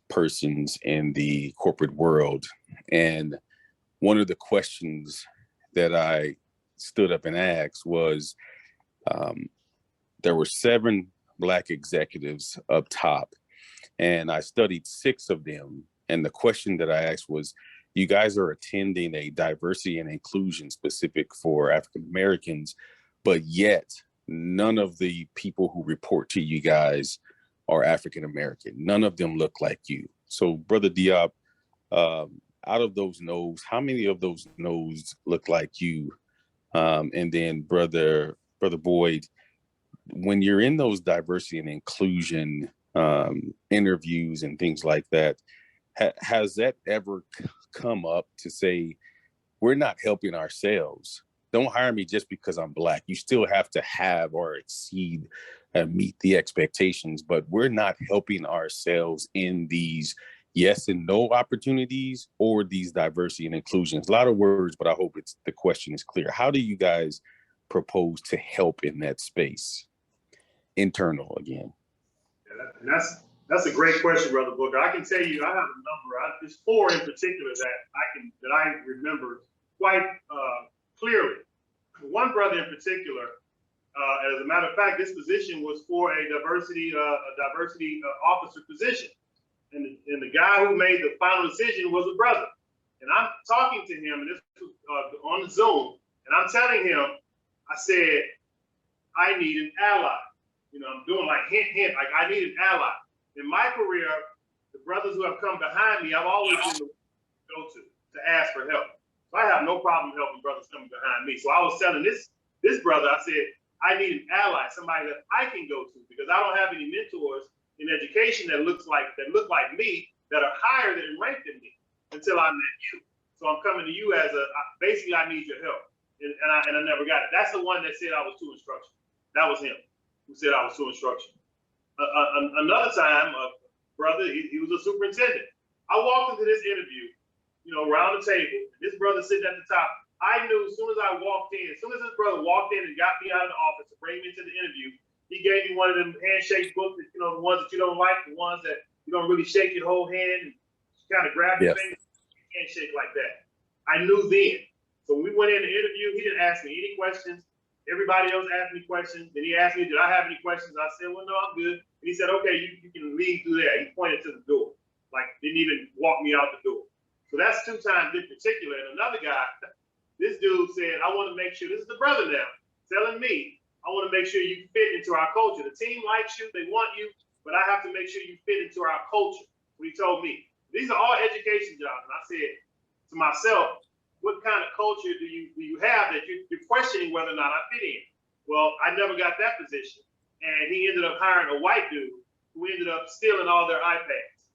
persons in the corporate world. And one of the questions that I stood up and asked was, there were 7 Black executives up top, and I studied 6 of them. And the question that I asked was, you guys are attending a diversity and inclusion specific for African Americans, but yet none of the people who report to you guys are African American. None of them look like you. So Brother Diop, out of those no's, how many of those no's look like you? And then Brother Boyd, when you're in those diversity and inclusion interviews and things like that, has that ever come up to say, we're not helping ourselves? Don't hire me just because I'm Black. You still have to have or exceed and meet the expectations, but we're not helping ourselves in these yes and no opportunities or these diversity and inclusions. A lot of words, but I hope the question is clear. How do you guys propose to help in that space? Internal again. Yeah, that's a great question, Brother Booker. I can tell you, I have a number. There's 4 in particular that I remember quite clearly. One brother in particular, as a matter of fact, this position was for a diversity officer position, and the guy who made the final decision was a brother. And I'm talking to him, and this was on the Zoom, and I'm telling him, I said, I need an ally. You know, I'm doing like hint, like I need an ally. In my career, the brothers who have come behind me, I've always been the one to ask for help. So I have no problem helping brothers coming behind me. So I was telling this brother, I said, I need an ally, somebody that I can go to, because I don't have any mentors in education that look like me, that are higher than ranked than me until I met you. So I'm coming to you as basically I need your help. And I never got it. That's the one that said I was too instructional. That was him who said I was too instructional. Another time, brother, he was a superintendent. I walked into this interview, you know, around the table. This brother sitting at the top. I knew as soon as I walked in, as soon as this brother walked in and got me out of the office to bring me into the interview, he gave me one of them handshake books, that, you know, the ones that you don't like, the ones that you don't really shake your whole hand and kind of grab your fingers, handshake like that. I knew then. So when we went in the interview, he didn't ask me any questions. Everybody else asked me questions. Then he asked me, did I have any questions? I said, well, no, I'm good. And he said, okay, you can leave through there. He pointed to the door, like didn't even walk me out the door. So that's 2 times in particular. And another guy, this dude said, I want to make sure, this is the brother now, telling me, I want to make sure you fit into our culture. The team likes you, they want you, but I have to make sure you fit into our culture. What he told me. These are all education jobs. And I said to myself, what kind of culture do you have that you're questioning whether or not I fit in? Well, I never got that position. And he ended up hiring a white dude who ended up stealing all their iPads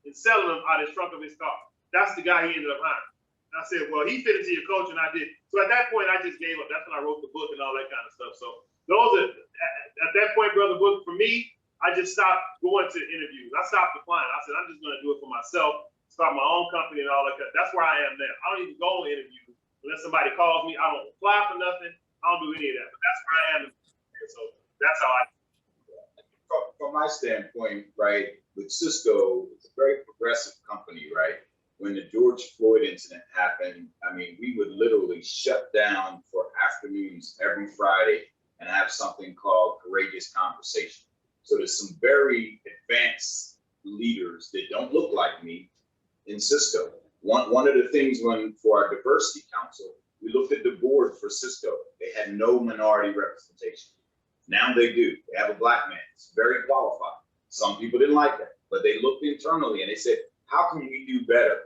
and selling them out of the trunk of his car. That's the guy he ended up hiring. And I said, well, he fit into your culture, and I did. So at that point, I just gave up. That's when I wrote the book and all that kind of stuff. So at that point, Brother Book, for me, I just stopped going to interviews. I stopped applying. I said, I'm just going to do it for myself, start my own company and all that. That's where I am now. I don't even go on interviews unless somebody calls me. I don't apply for nothing. I don't do any of that. But that's where I am. So that's how I. From my standpoint, right, with Cisco, it's a very progressive company, right? When the George Floyd incident happened, I mean, we would literally shut down for afternoons every Friday and have something called Courageous Conversation. So there's some very advanced leaders that don't look like me in Cisco. One of the things for our diversity council, we looked at the board for Cisco. They had no minority representation. Now they do. They have a Black man. It's very qualified. Some people didn't like that, but they looked internally and they said, how can we do better?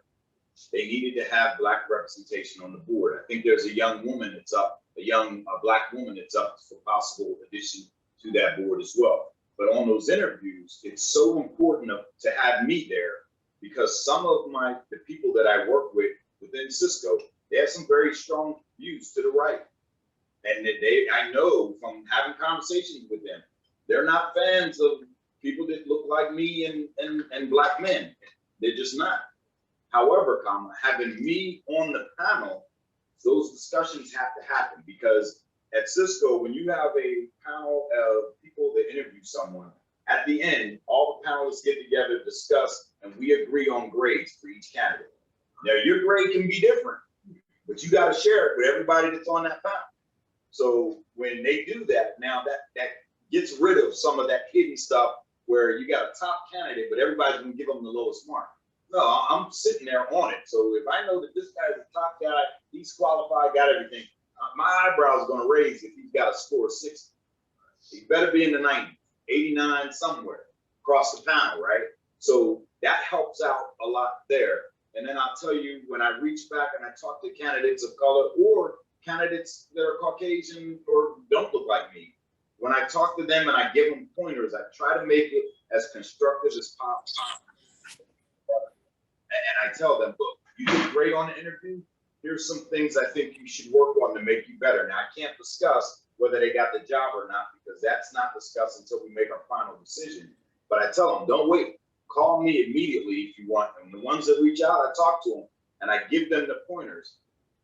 They needed to have Black representation on the board. I think there's a young woman that's up, a Black woman that's up for possible addition to that board as well. But on those interviews, it's so important to have me there because some of the people that I work with within Cisco, they have some very strong views to the right. And I know from having conversations with them, they're not fans of people that look like me and Black men. They're just not. However, having me on the panel, those discussions have to happen because at Cisco, when you have a panel of people that interview someone, at the end, all the panelists get together, discuss, and we agree on grades for each candidate. Now, your grade can be different, but you got to share it with everybody that's on that panel. So when they do that, now that gets rid of some of that hidden stuff where you got a top candidate, but everybody's gonna give them the lowest mark. No, I'm sitting there on it. So if I know that this guy is the top guy, he's qualified, got everything, my eyebrow is gonna raise if he's got a score of 60. He better be in the 90s, 89, somewhere across the panel, right? So that helps out a lot there. And then I'll tell you, when I reach back and I talk to candidates of color or candidates that are Caucasian or don't look like me, when I talk to them and I give them pointers, I try to make it as constructive as possible. And I tell them, look, you did great on the interview. Here's some things I think you should work on to make you better. Now, I can't discuss whether they got the job or not, because that's not discussed until we make our final decision. But I tell them, don't wait. Call me immediately if you want. And the ones that reach out, I talk to them and I give them the pointers.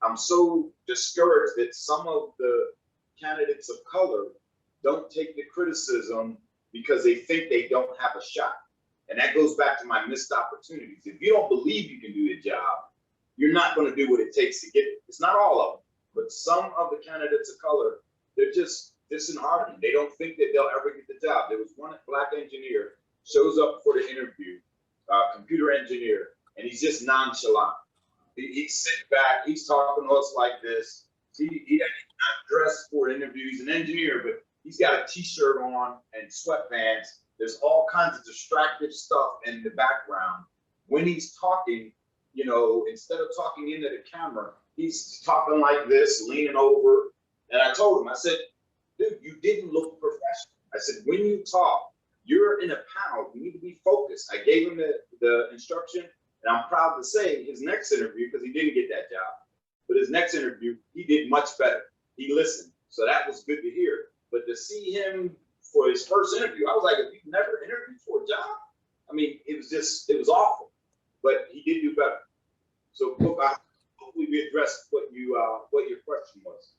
I'm so discouraged that some of the candidates of color don't take the criticism because they think they don't have a shot. And that goes back to my missed opportunities. If you don't believe you can do the job, you're not going to do what it takes to get it. It's not all of them, but some of the candidates of color, they're just disheartened. They don't think that they'll ever get the job. There was one black engineer shows up for the interview, computer engineer, and he's just nonchalant. He's sitting back, he's talking to us like this. He's not dressed for an interview. He's an engineer, but he's got a t-shirt on and sweatpants. There's all kinds of distractive stuff in the background. When he's talking, you know, instead of talking into the camera, he's talking like this, leaning over. And I told him, I said, dude, you didn't look professional. I said, when you talk, you're in a panel, you need to be focused. I gave him the instruction, and I'm proud to say his next interview, because he didn't get that job, but his next interview, he did much better. He listened. So that was good to hear. But to see him for his first interview, I was like, if you've never interviewed for a job, I mean, it was awful, but he did do better. So hopefully we addressed what your question was.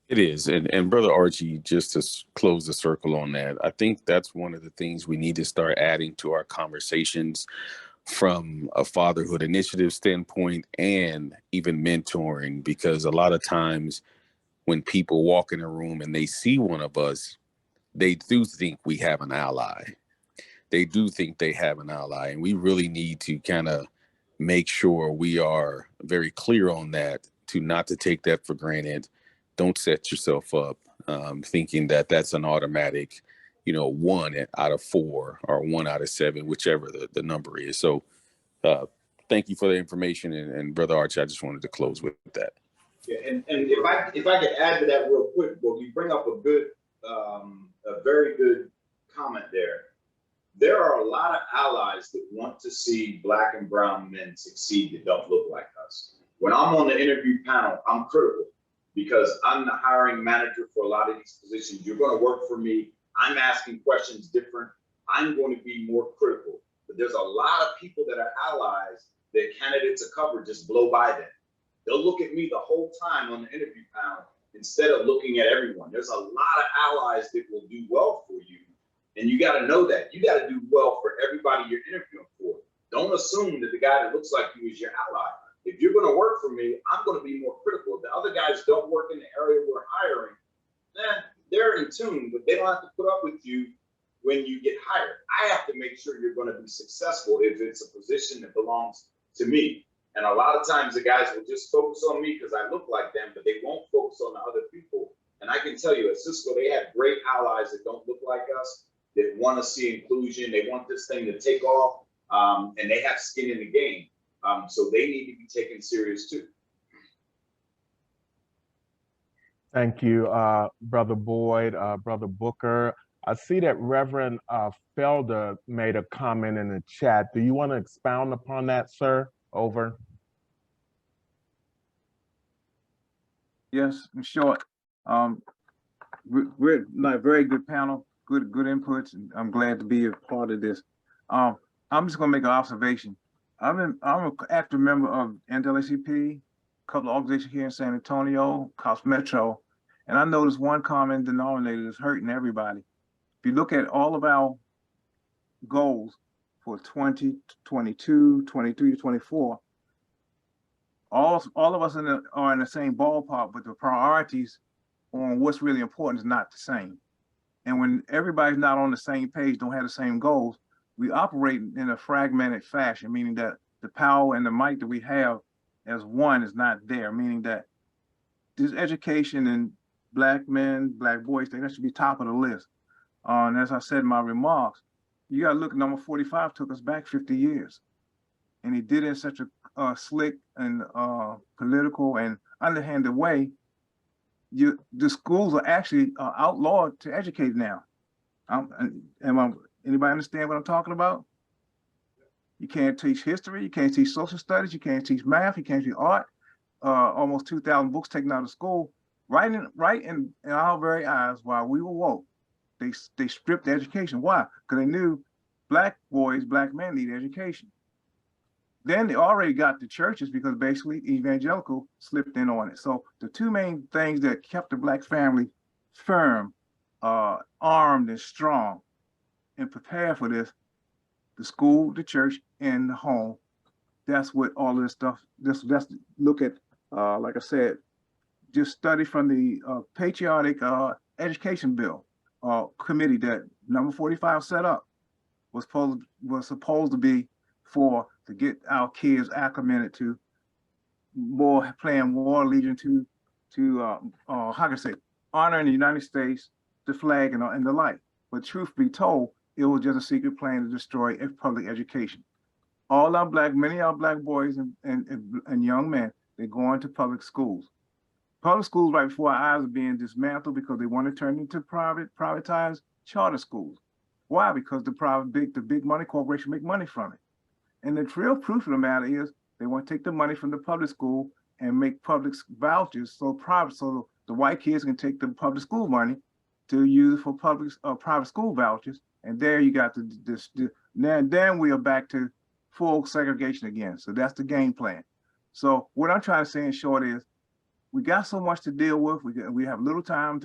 It is. And Brother Archie, just to close the circle on that, I think that's one of the things we need to start adding to our conversations from a fatherhood initiative standpoint and even mentoring, because a lot of times when people walk in a room and they see one of us, they do think we have an ally. They do think they have an ally. And we really need to kind of make sure we are very clear on that, to not to take that for granted. Don't set yourself up thinking that that's an automatic, 1 out of 4 or 1 out of 7, whichever the number is. So thank you for the information. And Brother Archie, I just wanted to close with that. Yeah, and if I could add to that real quick, well, you bring up a very good comment there. There are a lot of allies that want to see Black and brown men succeed that don't look like us. When I'm on the interview panel, I'm critical because I'm the hiring manager for a lot of these positions. You're going to work for me. I'm asking questions different. I'm going to be more critical. But there's a lot of people that are allies that candidates of cover just blow by them. They'll look at me the whole time on the interview panel instead of looking at everyone. There's a lot of allies that will do well for you. And you got to know that. You got to do well for everybody you're interviewing for. Don't assume that the guy that looks like you is your ally. If you're going to work for me, I'm going to be more critical. If the other guys don't work in the area we're hiring, they're in tune, but they don't have to put up with you when you get hired. I have to make sure you're going to be successful if it's a position that belongs to me. And a lot of times the guys will just focus on me because I look like them, but they won't focus on the other people. And I can tell you at Cisco, they have great allies that don't look like us, that want to see inclusion. They want this thing to take off, and they have skin in the game. So they need to be taken serious too. Thank you, Brother Boyd, Brother Booker. I see that Reverend Felder made a comment in the chat. Do you want to expound upon that, sir? Over. Yes, in short, we're a very good panel, good inputs, and I'm glad to be a part of this. I'm just gonna make an observation. I'm an active member of NAACP, a couple of organizations here in San Antonio, Cops Metro, and I noticed one common denominator is hurting everybody. If you look at all of our goals for 2022, 23 to 24. All of us are in the same ballpark, but the priorities on what's really important is not the same. And when everybody's not on the same page, don't have the same goals, we operate in a fragmented fashion, meaning that the power and the might that we have as one is not there, meaning that this education in Black men, Black boys, that should be top of the list. And as I said in my remarks, you got to look, number 45 took us back 50 years. And he did it in such a slick and political and underhanded way. The schools are actually outlawed to educate now. Anybody understand what I'm talking about? You can't teach history, you can't teach social studies, you can't teach math, you can't teach art. Almost 2,000 books taken out of school, right in our very eyes while we were woke. They stripped the education. Why? Because they knew Black boys, Black men need education. Then they already got the churches because basically evangelical slipped in on it. So the two main things that kept the Black family firm, armed and strong and prepared for this, the school, the church, and the home. That's what all this stuff, let's look at, like I said, just study from the patriotic education bill committee that number 45 set up was supposed to be to get our kids acclimated to playing war allegiance to how can I say, honoring the United States, the flag, and the like. But truth be told, it was just a secret plan to destroy public education. Many of our Black boys and young men, they're going to public schools. Public schools right before our eyes are being dismantled because they want to turn into privatized charter schools. Why? Because the big money corporation make money from it. And the real proof of the matter is they want to take the money from the public school and make public vouchers so the white kids can take the public school money to use it for private school vouchers. And there you got then we are back to full segregation again. So that's the game plan. So what I'm trying to say in short is we got so much to deal with. We have little time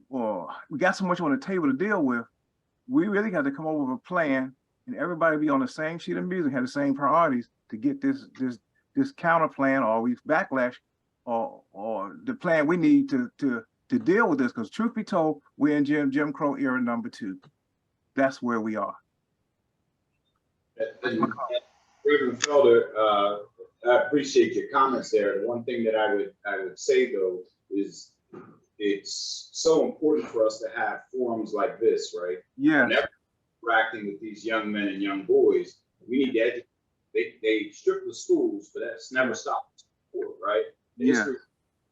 we got so much on the table to deal with. We really got to come up with a plan and everybody be on the same sheet of music, have the same priorities to get this counter plan or backlash or the plan we need to deal with this. Because truth be told, we're in Jim Crow era number 2. That's where we are. Reverend Felder, I appreciate your comments there. The one thing that I would say though is it's so important for us to have forums like this, right? Yeah. Whenever interacting with these young men and young boys, we need to educate. They strip the schools, but that's never stopped before, right? The history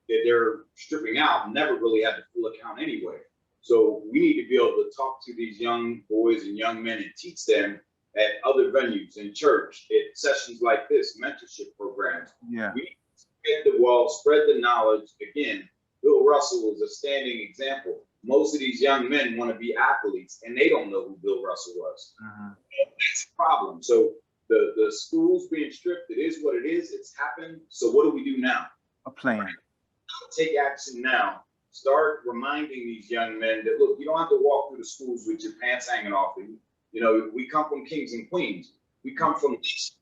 that they're stripping out never really had the full account anyway. So we need to be able to talk to these young boys and young men and teach them at other venues, in church, at sessions like this, mentorship programs. Yeah. We need to spread the knowledge. Again, Bill Russell was a standing example. Most of these young men want to be athletes and they don't know who Bill Russell was. That's a problem. So the schools being stripped, it is what it is. It's happened. So what do we do now? A plan. Take action now. Start reminding these young men that, look, you don't have to walk through the schools with your pants hanging off of you. You know, we come from kings and queens. We come from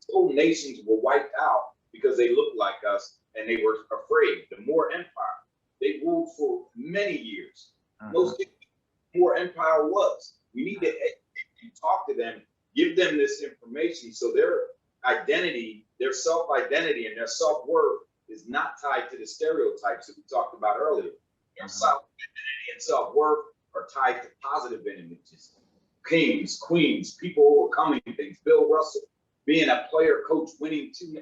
whole nations were wiped out because they looked like us and they were afraid. The Moor Empire, they ruled for many years. Most people, Moor Empire was. We need to talk to them, give them this information so their identity, their self-identity and their self-worth is not tied to the stereotypes that we talked about earlier. Their self-identity and self-worth are tied to positive images. Kings, queens, people overcoming things. Bill Russell being a player coach, winning 2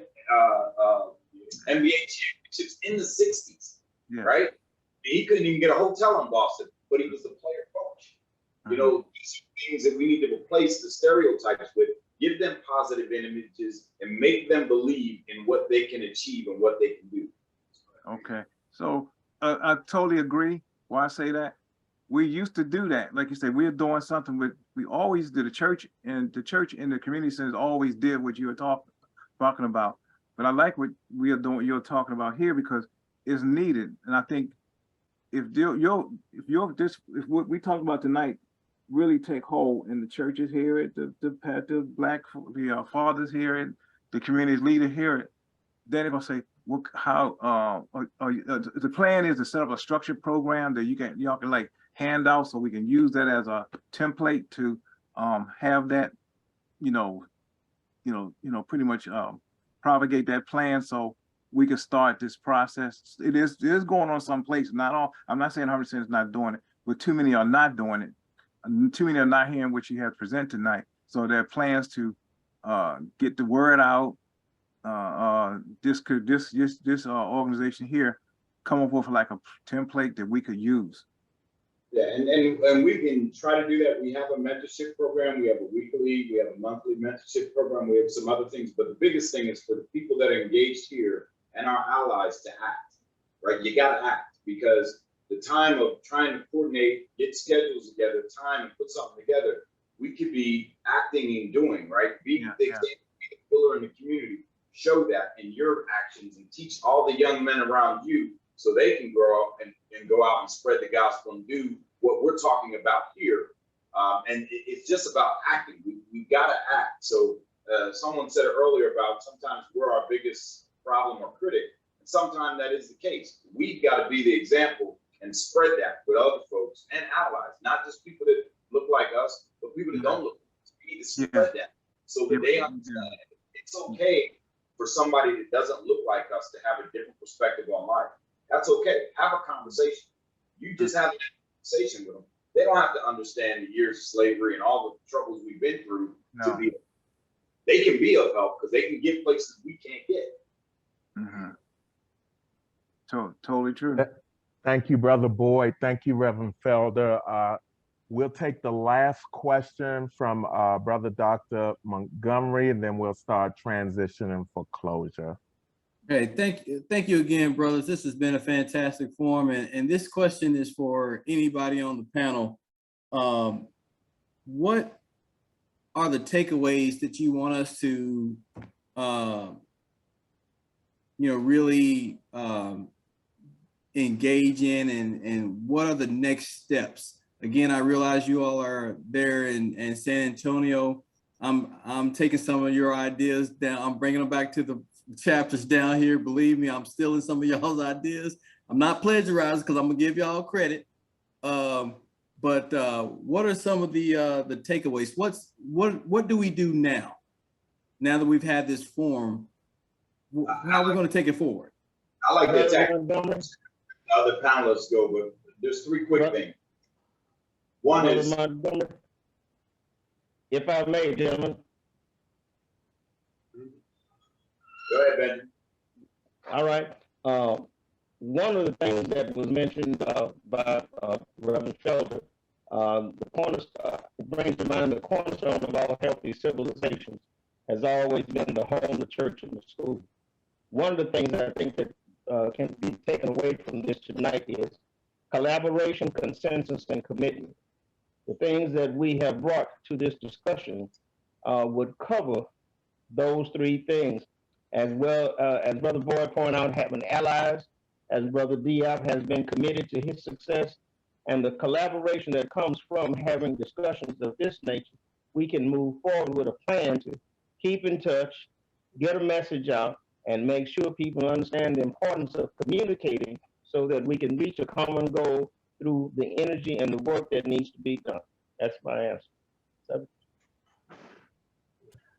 NBA championships in the 60s, right? He couldn't even get a hotel in Boston, but he was the player coach. You know, these are things that we need to replace the stereotypes with, give them positive images and make them believe in what they can achieve and what they can do. Okay, so I totally agree. Why I say that? We used to do that. Like you said, we're doing something we always did. The church and the community centers always did what you were talking about. But I like what we are doing, you're talking about here because it's needed. And I think if what we talked about tonight really take hold, and the churches hear it, the black, fathers hear it, the community's leader hear it, then they're gonna say, what, how, the plan is to set up a structured program that y'all can like hand out, so we can use that as a template to have that, pretty much propagate that plan, so we can start this process. It is going on some places. Not all. I'm not saying 100% is not doing it, but too many are not doing it. Too many are not hearing what you have to present tonight. So there are plans to get the word out. This organization here come up with like a template that we could use. Yeah, and we can try to do that. We have a mentorship program. We have a weekly, we have a monthly mentorship program. We have some other things, but the biggest thing is for the people that are engaged here and our allies to act, right? You got to act, because the time of trying to coordinate, get schedules together, time and put something together, we could be acting and doing, right? Be the pillar in the community, show that in your actions, and teach all the young men around you so they can grow up and go out and spread the gospel and do what we're talking about here. And it's just about acting. We got to act. So someone said earlier about sometimes we're our biggest problem or critic. And sometimes that is the case. We've got to be the example and spread that with other folks and allies, not just people that look like us, but people that don't look like us. We need to spread that so that they understand it's okay for somebody that doesn't look like us to have a different perspective on life. That's okay. Have a conversation. You just have a conversation with them. They don't have to understand the years of slavery and all the troubles we've been through to be. They can be of help because they can get places we can't get. Totally true. Thank you, Brother Boyd. Thank you, Reverend Felder. We'll take the last question from Brother Dr. Montgomery, and then we'll start transitioning for closure. Okay, thank you again, brothers. This has been a fantastic forum, and this question is for anybody on the panel. What are the takeaways that you want us to, really engage in, and what are the next steps? Again, I realize you all are there in San Antonio. I'm taking some of your ideas down. I'm bringing them back to the chapters down here. Believe me, I'm stealing some of y'all's ideas. I'm not plagiarizing because I'm gonna give y'all credit. But what are some of the takeaways? What do we do now? Now that we've had this forum, how are we going to take it forward? I like to attack other panelists go, but there's three quick things. One is, if I may, gentlemen. Go ahead, Ben. All right. One of the things that was mentioned by Reverend Felder, brings to mind the cornerstone of all healthy civilizations has always been the home, the church, and the school. One of the things that I think that can be taken away from this tonight is collaboration, consensus, and commitment. The things that we have brought to this discussion would cover those three things, as well as Brother Boyd pointed out, having allies, as Brother Diop has been committed to his success, and the collaboration that comes from having discussions of this nature. We can move forward with a plan to keep in touch, get a message out, and make sure people understand the importance of communicating so that we can reach a common goal through the energy and the work that needs to be done. That's my answer.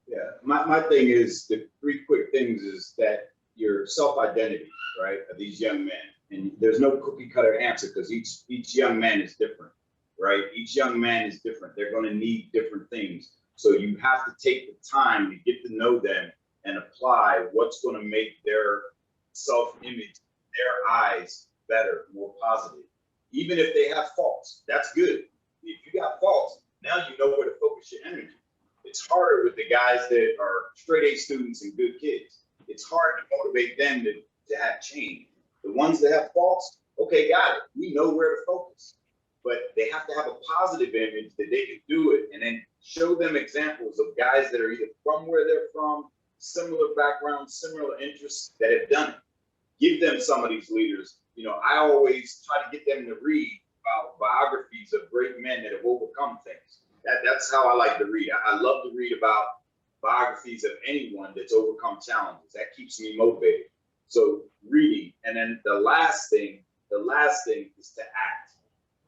Yeah, my thing is, the three quick things is that your self-identity, right, of these young men, and there's no cookie cutter answer because each young man is different, right? Each young man is different. They're going to need different things. So you have to take the time to get to know them and apply what's going to make their self-image, their eyes better, more positive. Even if they have faults, that's good. If you got faults, now you know where to focus your energy. It's harder with the guys that are straight A students and good kids. It's hard to motivate them to have change. The ones that have faults, okay, got it. We know where to focus. But they have to have a positive image that they can do it, and then show them examples of guys that are either from where they're from, similar backgrounds, similar interests that have done it. Give them some of these leaders. I always try to get them to read about biographies of great men that have overcome things. That's how I like to read. I love to read about biographies of anyone that's overcome challenges. That keeps me motivated. So reading, and then the last thing is to act.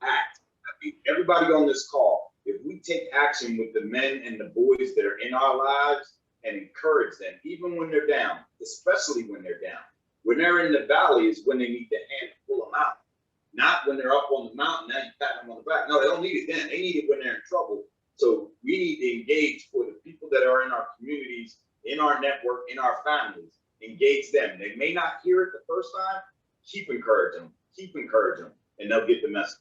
Act. I mean, everybody on this call, if we take action with the men and the boys that are in our lives and encourage them, even when they're down, especially when they're down. When they're in the valley is when they need the hand to pull them out. Not when they're up on the mountain, now you pat them on the back. No, they don't need it then. They need it when they're in trouble. So we need to engage for the people that are in our communities, in our network, in our families. Engage them. They may not hear it the first time. Keep encouraging them, and they'll get the message.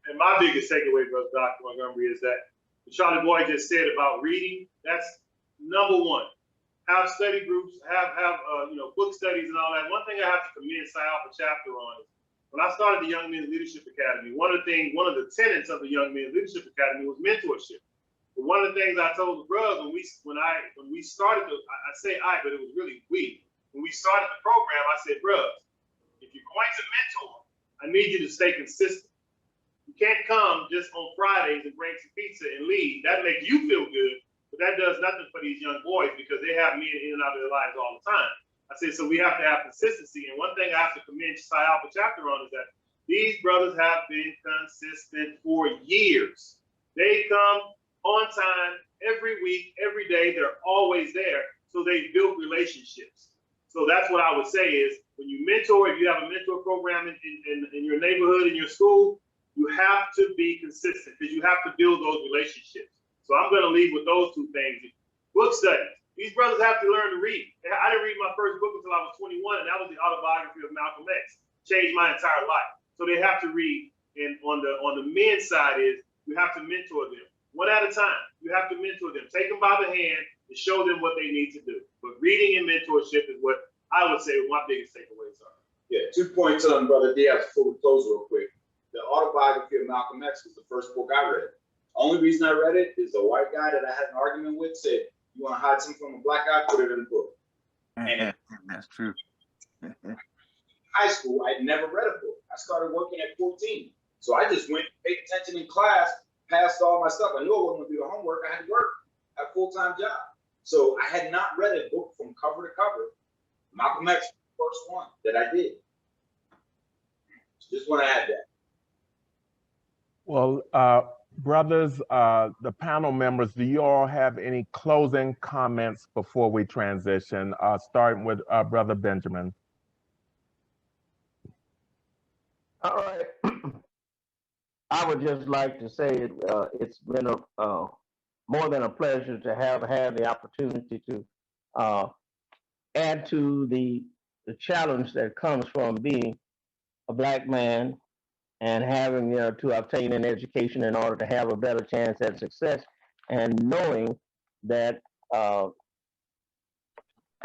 And my biggest takeaway, Brother Dr. Montgomery, is that what Charlie Boy just said about reading, that's number one. Have study groups, have book studies and all that. One thing I have to commend Psi Alpha chapter on is when I started the Young Men's Leadership Academy, one of the tenets of the Young Men's Leadership Academy was mentorship. But one of the things I told the brothers when we started I say I, but it was really we. When we started the program, I said, brothers, if you're going to mentor, I need you to stay consistent. You can't come just on Fridays and bring some pizza and leave. That makes you feel good, but that does nothing for these young boys because they have men in and out of their lives all the time. I said, so we have to have consistency. And one thing I have to commend Psi Alpha chapter on is that these brothers have been consistent for years. They come on time every week, every day. They're always there. So they built relationships. So that's what I would say is when you mentor, if you have a mentor program in your neighborhood, in your school, you have to be consistent because you have to build those relationships. So I'm going to leave with those two things. Book studies. These brothers have to learn to read. I didn't read my first book until I was 21, and that was the autobiography of Malcolm X. Changed my entire life. So they have to read. And on the men's side is you have to mentor them. One at a time. You have to mentor them. Take them by the hand and show them what they need to do. But reading and mentorship is what I would say my biggest takeaways are. Yeah, 2 points on Brother Diaz before we close real quick. The autobiography of Malcolm X was the first book I read. Only reason I read it is a white guy that I had an argument with said, you want to hide something from a black guy, put it in the book. And that's true. High school, I'd never read a book. I started working at 14. So I just went, paid attention in class, passed all my stuff. I knew I wasn't going to do the homework. I had to work, had a full-time job. So I had not read a book from cover to cover. Malcolm X was the first one that I did. Just want to add that. Well, brothers, the panel members, do you all have any closing comments before we transition? Starting with Brother Benjamin. All right. I would just like to say it's been more than a pleasure to have had the opportunity to add to the challenge that comes from being a black man and having to obtain an education in order to have a better chance at success, and knowing that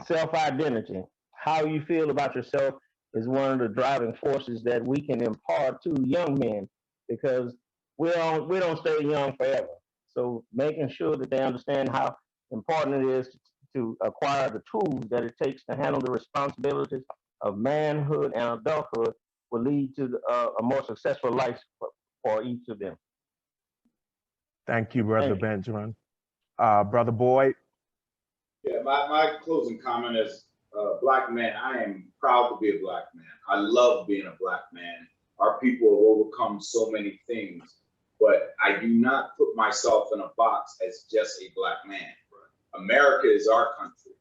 self-identity, how you feel about yourself, is one of the driving forces that we can impart to young men, because we don't stay young forever. So making sure that they understand how important it is to acquire the tools that it takes to handle the responsibilities of manhood and adulthood will lead to a more successful life for each of them. Thank you, Brother Benjamin. Brother Boyd. Yeah, my closing comment is, black man, I am proud to be a black man. I love being a black man. Our people have overcome so many things, but I do not put myself in a box as just a black man. America is our country.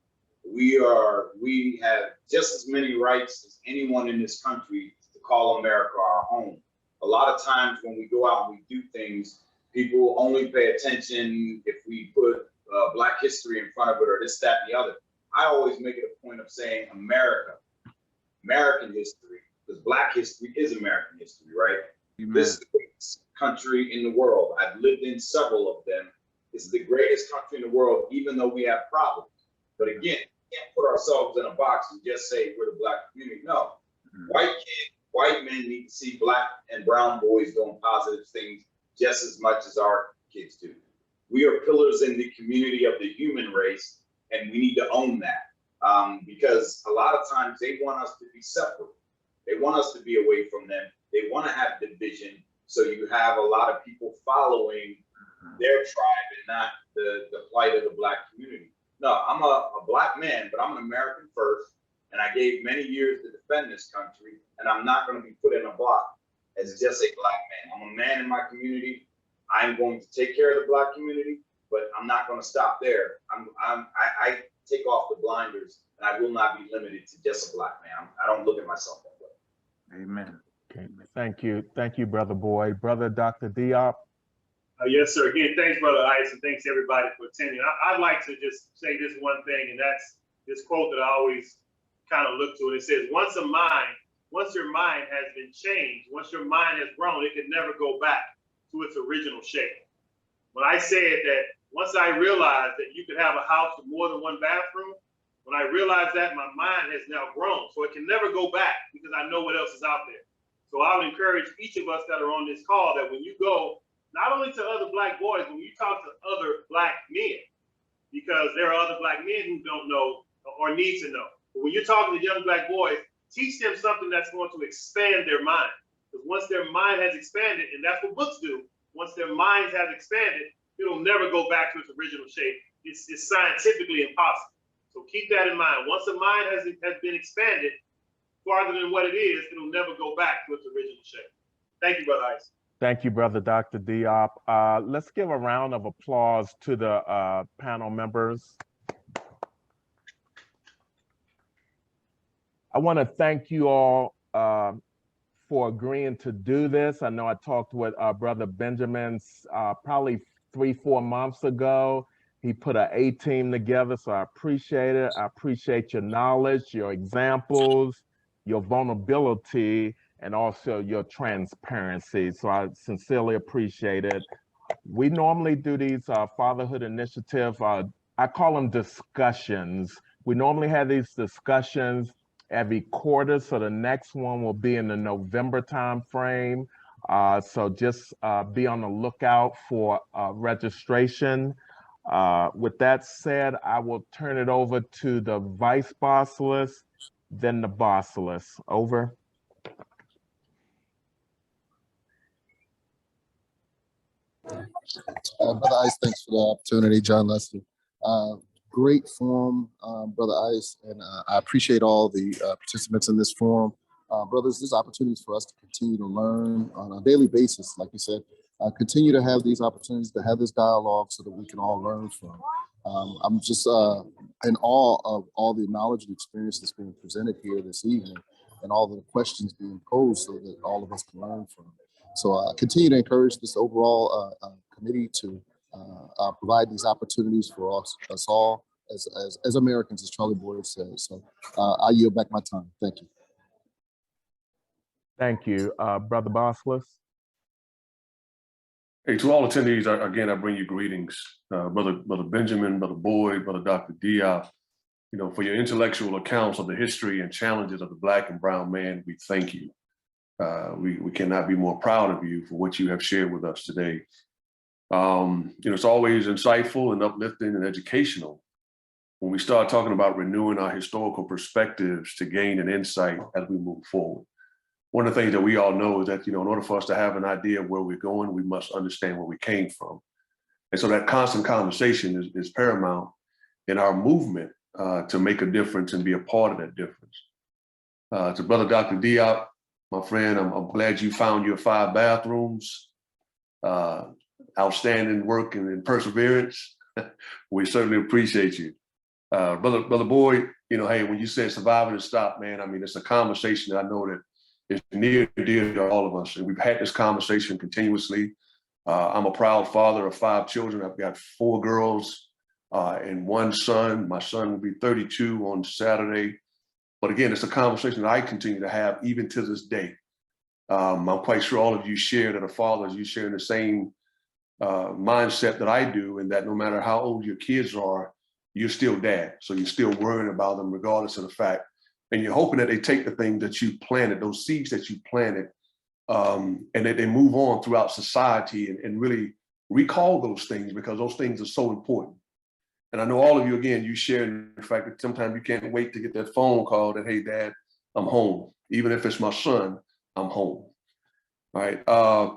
We have just as many rights as anyone in this country to call America our home. A lot of times when we go out and we do things, people only pay attention if we put Black history in front of it or this, that, and the other. I always make it a point of saying America, American history, because Black history is American history, right? Amen. This is the greatest country in the world. I've lived in several of them. It's the greatest country in the world, even though we have problems. But again, we can't put ourselves in a box and just say we're the Black community. No, white men need to see Black and brown boys doing positive things just as much as our kids do. We are pillars in the community of the human race, and we need to own that, because a lot of times they want us to be separate. They want us to be away from them. They want to have division. So you have a lot of people following their tribe and not the plight of the Black community. No, I'm a Black man, but I'm an American first. And I gave many years to defend this country. And I'm not going to be put in a block as just a Black man. I'm a man in my community. I'm going to take care of the Black community, but I'm not going to stop there. I take off the blinders, and I will not be limited to just a Black man. I don't look at myself that way. Amen. Okay. Thank you, Brother Boyd. Brother Dr. Diop. Yes, sir. Again, thanks, Brother Ice, and thanks everybody for attending. I'd like to just say this one thing, and that's this quote that I always kind of look to, and it says, once your mind has been changed, once your mind has grown, it can never go back to its original shape. When I said that, once I realized that you could have a house with more than one bathroom, when I realized that, my mind has now grown, so it can never go back because I know what else is out there. So I would encourage each of us that are on this call that when you go, not only to other Black boys, when you talk to other Black men, because there are other Black men who don't know or need to know. But when you're talking to young Black boys, teach them something that's going to expand their mind. Because once their mind has expanded, and that's what books do, once their minds have expanded, it'll never go back to its original shape. It's scientifically impossible. So keep that in mind. Once a mind has been expanded farther than what it is, it'll never go back to its original shape. Thank you, Brother Ice. Thank you, Brother Dr. Diop. Let's give a round of applause to the panel members. I want to thank you all for agreeing to do this. I know I talked with Brother Benjamin probably 3-4 months ago. He put an A-team together, so I appreciate it. I appreciate your knowledge, your examples, your vulnerability, and also your transparency. So I sincerely appreciate it. We normally do these Fatherhood Initiative, I call them discussions. We normally have these discussions every quarter, so the next one will be in the November timeframe. So just be on the lookout for registration. With that said, I will turn it over to the Vice Bossless, then the Bossless. Over. Brother Ice, thanks for the opportunity. John Lester. Great forum, Brother Ice, and I appreciate all the participants in this forum. Brothers, this opportunity for us to continue to learn on a daily basis, like you said, continue to have these opportunities to have this dialogue so that we can all learn from. I'm just in awe of all the knowledge and experience that's being presented here this evening and all the questions being posed so that all of us can learn from. So continue to encourage this overall committee to provide these opportunities for us all as Americans, as Charlie Boyd says. So I yield back my time. Thank you. Thank you. Brother Bossless. Hey, to all attendees, again, I bring you greetings. Brother Benjamin, Brother Boyd, Brother Dr. Diop, for your intellectual accounts of the history and challenges of the Black and brown man, we thank you. We cannot be more proud of you for what you have shared with us today. It's always insightful and uplifting and educational when we start talking about renewing our historical perspectives to gain an insight as we move forward. One of the things that we all know is that, in order for us to have an idea of where we're going, we must understand where we came from. And so that constant conversation is paramount in our movement to make a difference and be a part of that difference. To Brother Dr. Diop, my friend, I'm glad you found your 5 bathrooms. Outstanding work and perseverance. We certainly appreciate you. Brother Boyd, hey, when you said surviving and stop, man, I mean, it's a conversation that I know that is near and dear to all of us. And we've had this conversation continuously. I'm a proud father of 5 children. I've got 4 girls and 1 son. My son will be 32 on Saturday. But again, it's a conversation that I continue to have even to this day. I'm quite sure all of you share that are fathers, you share the same mindset that I do, and that no matter how old your kids are, you're still dad. So you're still worrying about them regardless of the fact. And you're hoping that they take the things that you planted, those seeds that you planted, and that they move on throughout society and really recall those things because those things are so important. And I know all of you, again, you share the fact that sometimes you can't wait to get that phone call that, hey, Dad, I'm home. Even if it's my son, I'm home. All right.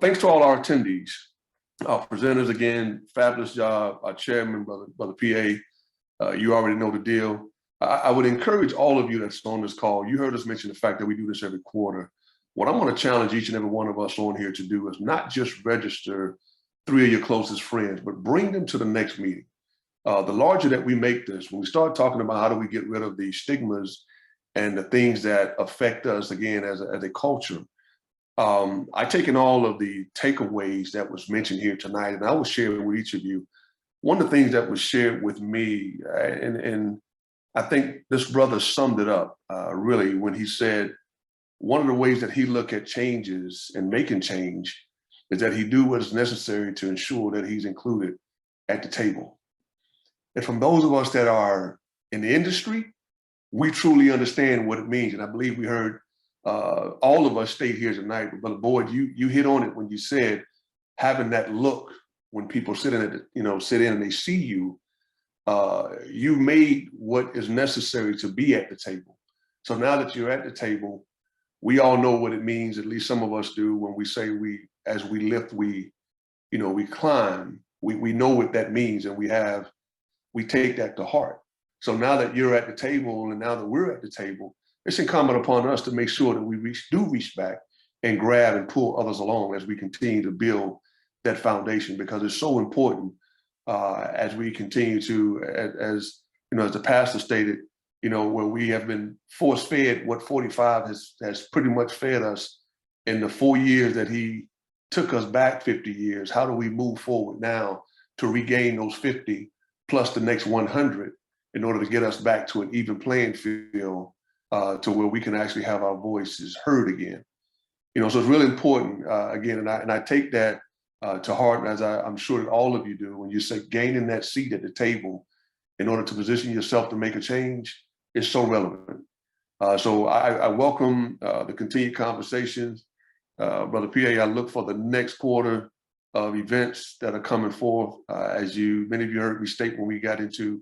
Thanks to all our attendees, our presenters again, fabulous job. Our chairman, brother PA, you already know the deal. I would encourage all of you that's on this call. You heard us mention the fact that we do this every quarter. What I'm going to challenge each and every one of us on here to do is not just register 3 of your closest friends, but bring them to the next meeting. The larger that we make this, when we start talking about how do we get rid of the stigmas and the things that affect us again as a culture, I taken all of the takeaways that was mentioned here tonight, and I will share with each of you. One of the things that was shared with me, and I think this brother summed it up really when he said, one of the ways that he look at changes and making change is that he do what is necessary to ensure that he's included at the table. And from those of us that are in the industry, we truly understand what it means. And I believe we heard all of us state here tonight, but Brother Boyd, you hit on it when you said having that look when people sit in and they see you, you made what is necessary to be at the table. So now that you're at the table, we all know what it means, at least some of us do, when we say as we lift, we climb, we know what that means, and we take that to heart. So now that you're at the table and now that we're at the table, it's incumbent upon us to make sure that we reach back and grab and pull others along as we continue to build that foundation, because it's so important as we continue to, as the pastor stated, where we have been force fed what 45 has pretty much fed us in the 4 years that he took us back 50 years. How do we move forward now to regain those 50 plus the next 100 in order to get us back to an even playing field to where we can actually have our voices heard again? So it's really important again, and I take that to heart, as I'm sure that all of you do, when you say gaining that seat at the table in order to position yourself to make a change is so relevant. So I welcome the continued conversations. Brother PA, I look for the next quarter of events that are coming forth. As many of you heard me state when we got into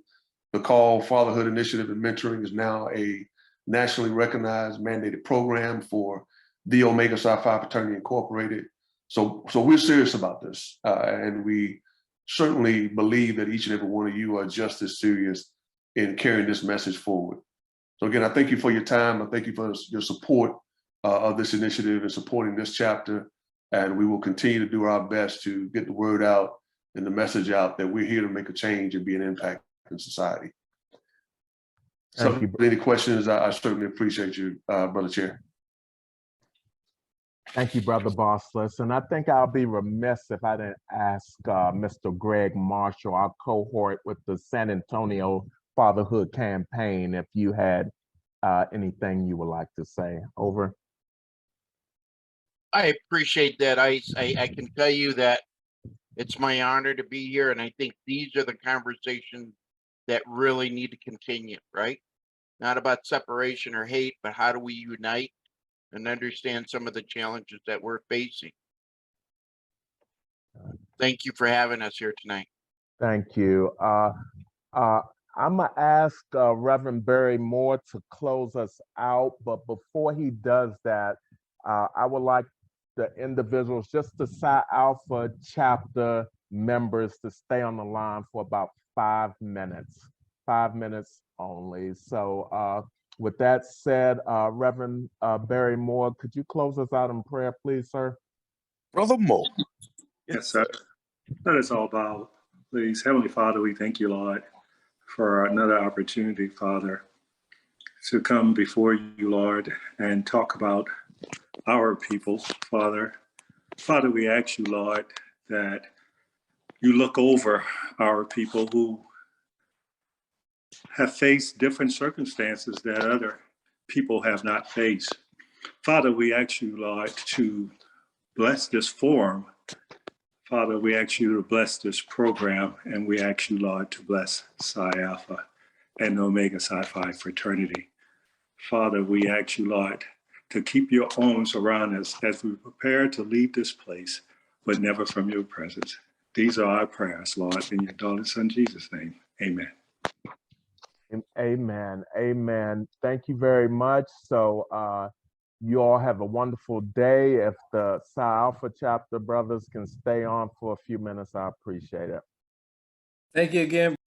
the call, Fatherhood Initiative and Mentoring is now a nationally recognized mandated program for the Omega Psi Phi Fraternity Incorporated. So we're serious about this. And we certainly believe that each and every one of you are just as serious in carrying this message forward. So again, I thank you for your time. I thank you for your support of this initiative and supporting this chapter. And we will continue to do our best to get the word out and the message out that we're here to make a change and be an impact in society. So any questions, I certainly appreciate you, Brother Chair. Thank you, Brother Bossless. And I think I'll be remiss if I didn't ask Mr. Greg Marshall, our cohort with the San Antonio Fatherhood Campaign, if you had anything you would like to say. Over. I appreciate that, Ice. I can tell you that it's my honor to be here, and I think these are the conversations that really need to continue, right? Not about separation or hate, but how do we unite and understand some of the challenges that we're facing. Thank you for having us here tonight. Thank you. I'm gonna ask Reverend Barry Moore to close us out, but before he does that, I would like the individuals, just the Psi Alpha chapter members, to stay on the line for about 5 minutes, 5 minutes only. So with that said, Reverend Barry Moore, could you close us out in prayer, please, sir? Brother Moore. Yes, sir. Let us all bow, please. Heavenly Father, we thank you, Lord, for another opportunity, Father, to come before you, Lord, and talk about our people, Father. Father, we ask you, Lord, that you look over our people who have faced different circumstances that other people have not faced. Father, we ask you, Lord, to bless this forum. Father, we ask you to bless this program, and we ask you, Lord, to bless Psi Alpha and Omega Psi Phi fraternity. Father, we ask you, Lord, to keep your arms around us as we prepare to leave this place, but never from your presence. These are our prayers, Lord, in your darling Son, Jesus' name. Amen. Amen. Amen. Thank you very much. So You all have a wonderful day. If the Psi Alpha chapter brothers can stay on for a few minutes, I appreciate it. Thank you again.